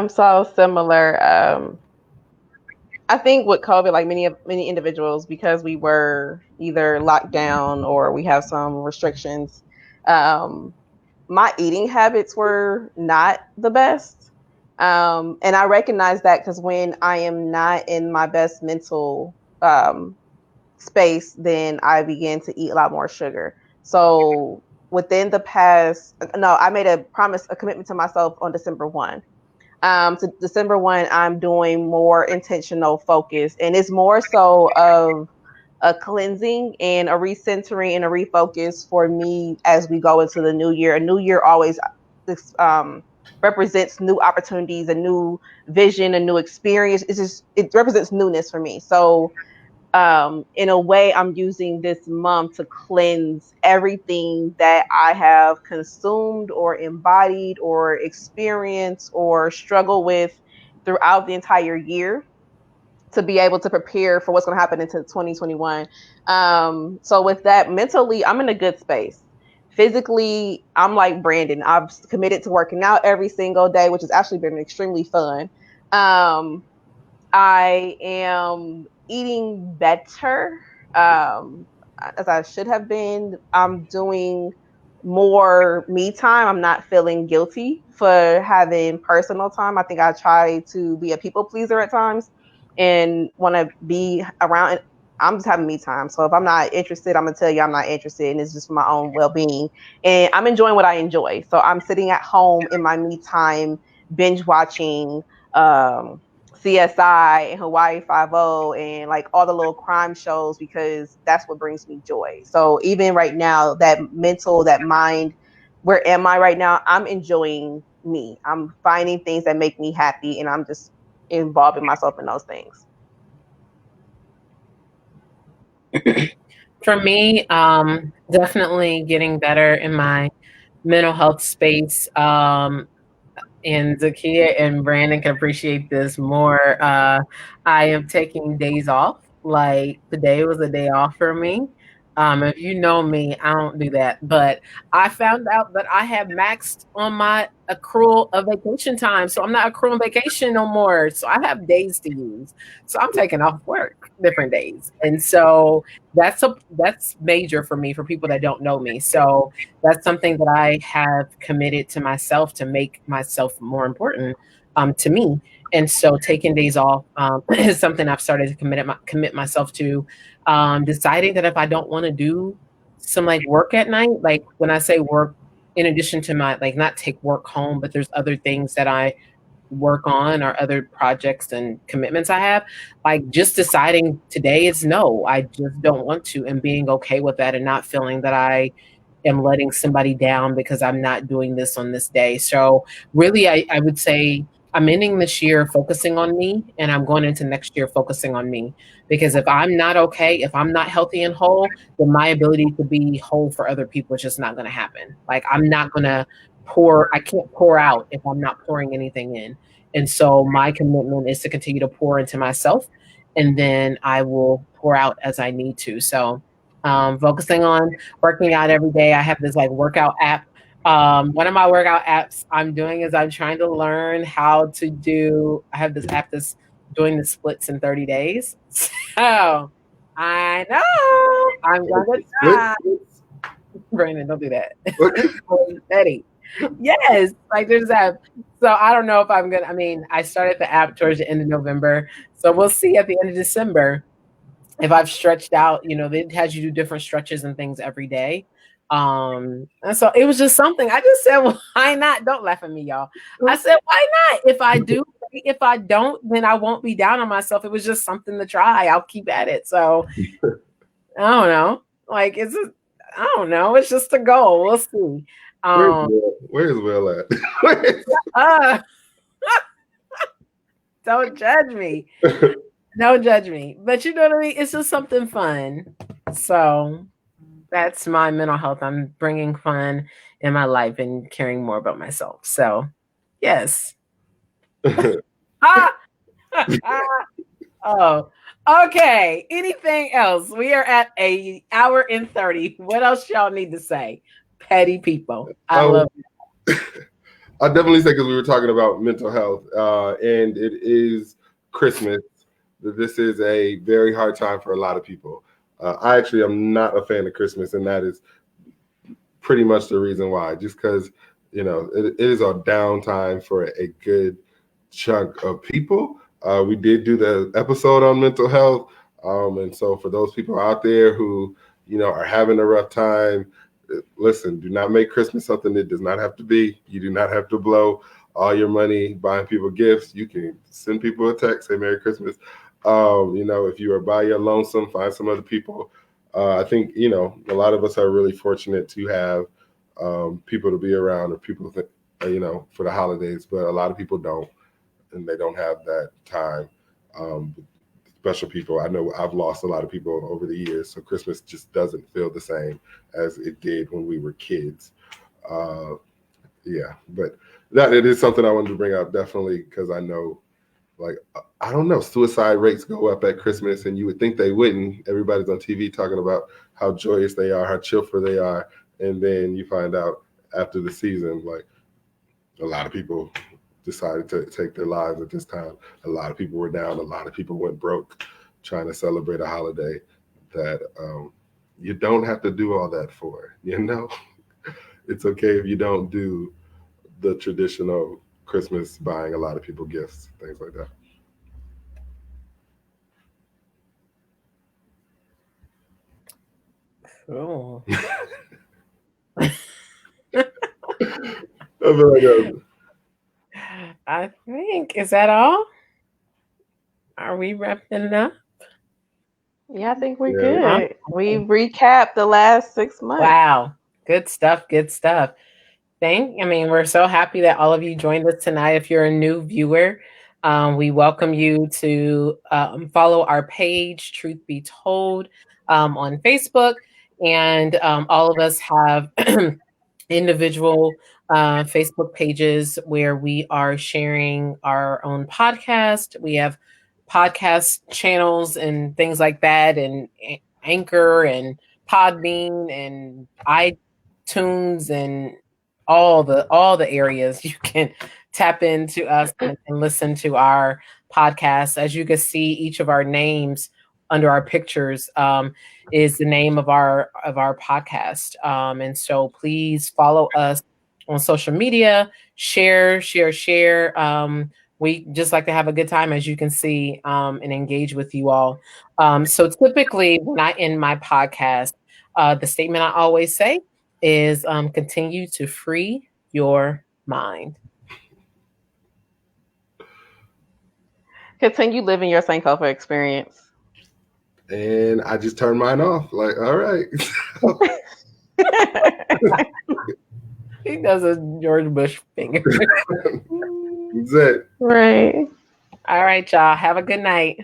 So similar. I think with COVID, like many individuals, because we were either locked down or we have some restrictions, um, my eating habits were not the best. And I recognize that because when I am not in my best mental space, then I begin to eat a lot more sugar. So within the past, no, I made a commitment to myself on December 1. To December 1, I'm doing more intentional focus, and it's more so of a cleansing and a recentering and a refocus for me as we go into the new year. A new year always um, represents new opportunities, a new vision, a new experience. It represents newness for me. So in a way, I'm using this month to cleanse everything that I have consumed or embodied or experienced or struggled with throughout the entire year to be able to prepare for what's going to happen into 2021. So with that, mentally, I'm in a good space. Physically, I'm like Brandon. I've committed to working out every single day, which has actually been extremely fun. Um, I am eating better um, as I should have been. I'm doing more me time. I'm not feeling guilty for having personal time. I think I try to be a people pleaser at times and want to be around. I'm just having me time. So if I'm not interested, I'm gonna tell you I'm not interested, and it's just for my own well being. And I'm enjoying what I enjoy. So I'm sitting at home in my me time, binge watching. CSI and Hawaii Five O and like all the little crime shows because that's what brings me joy. So even right now, that mental, that mind, where am I right now? I'm enjoying me. I'm finding things that make me happy, and I'm just involving myself in those things. For me, definitely getting better in my mental health space. And Zakia and Brandon can appreciate this more. I am taking days off. Like today was a day off for me. If you know me, I don't do that. But I found out that I have maxed on my accrual of vacation time. So I'm not accruing vacation no more. So I have days to use. So I'm taking off work different days. And so that's major for me for people that don't know me. So that's something that I have committed to myself to make myself more important to me. And so taking days off is something I've started to commit myself to. Deciding that if I don't want to do some like work at night, like when I say work, in addition to my like not take work home, but there's other things that I work on or other projects and commitments I have, like just deciding today is no, I just don't want to, and being okay with that and not feeling that I am letting somebody down because I'm not doing this on this day. So really, I would say I'm ending this year focusing on me, and I'm going into next year focusing on me. Because if I'm not okay, if I'm not healthy and whole, then my ability to be whole for other people is just not going to happen. Like I'm not going to I can't pour out if I'm not pouring anything in. And so my commitment is to continue to pour into myself, and then I will pour out as I need to. So focusing on working out every day. I have this like workout app. One of my workout apps I'm doing is I'm trying to learn how to do. I have this app that's doing the splits in 30 days. So I know I'm gonna Split. try. Brandon, don't do that. What? Steady. Yes, like there's that. So I don't know if I'm gonna. I mean, I started the app towards the end of November, so we'll see at the end of December if I've stretched out. They had you do different stretches and things every day. And so it was just something I just said, well, why not? Don't laugh at me, y'all. I said, why not? If I do, great. If I don't, then I won't be down on myself. It was just something to try. I'll keep at it. So I don't know. Like I don't know. It's just a goal. We'll see. Where's Will at? uh, don't judge me. Don't judge me. But you know what I mean? It's just something fun. So that's my mental health. I'm bringing fun in my life and caring more about myself. So, yes. Oh, okay. Anything else? We are at an hour and 30. What else y'all need to say? Petty people. I love it. I'll definitely say, because we were talking about mental health, and it is Christmas. This is a very hard time for a lot of people. I actually am not a fan of Christmas, and that is pretty much the reason why. Just because, it is a downtime for a good chunk of people. We did do the episode on mental health. And so for those people out there who, are having a rough time, listen, do not make Christmas something it does not have to be. You do not have to blow all your money buying people gifts. You can send people a text, say Merry Christmas. If you are by your lonesome, find some other people. I think, a lot of us are really fortunate to have people to be around, or people, for the holidays, but a lot of people don't, and they don't have that time. Special people. I know I've lost a lot of people over the years, so Christmas just doesn't feel the same as it did when we were kids. But that it is something I wanted to bring up, definitely, because I know, like, I don't know, suicide rates go up at Christmas, and you would think they wouldn't. Everybody's on TV talking about how joyous they are, how cheerful they are, and then you find out after the season, like, a lot of people decided to take their lives at this time. A lot of people were down. A lot of people went broke trying to celebrate a holiday that you don't have to do all that for. It's okay if you don't do the traditional Christmas buying a lot of people gifts, things like that. Cool. I think, is that all? Are we wrapping it up? Yeah, I think we're good. We recapped the last 6 months. Wow. Good stuff. Good stuff. We're so happy that all of you joined us tonight. If you're a new viewer, we welcome you to follow our page, Truth Be Told, on Facebook. And all of us have individual Facebook pages where we are sharing our own podcast. We have podcast channels and things like that, and Anchor and Podbean and iTunes and all the areas you can tap into us and listen to our podcast. As you can see, each of our names under our pictures is the name of our podcast. And so please follow us on social media, share. We just like to have a good time, as you can see, and engage with you all. So typically when I end my podcast, the statement I always say is continue to free your mind. Continue living your Sankofa experience. And I just turned mine off. Like, all right. He does a George Bush finger. That's it. Right. All right, y'all. Have a good night.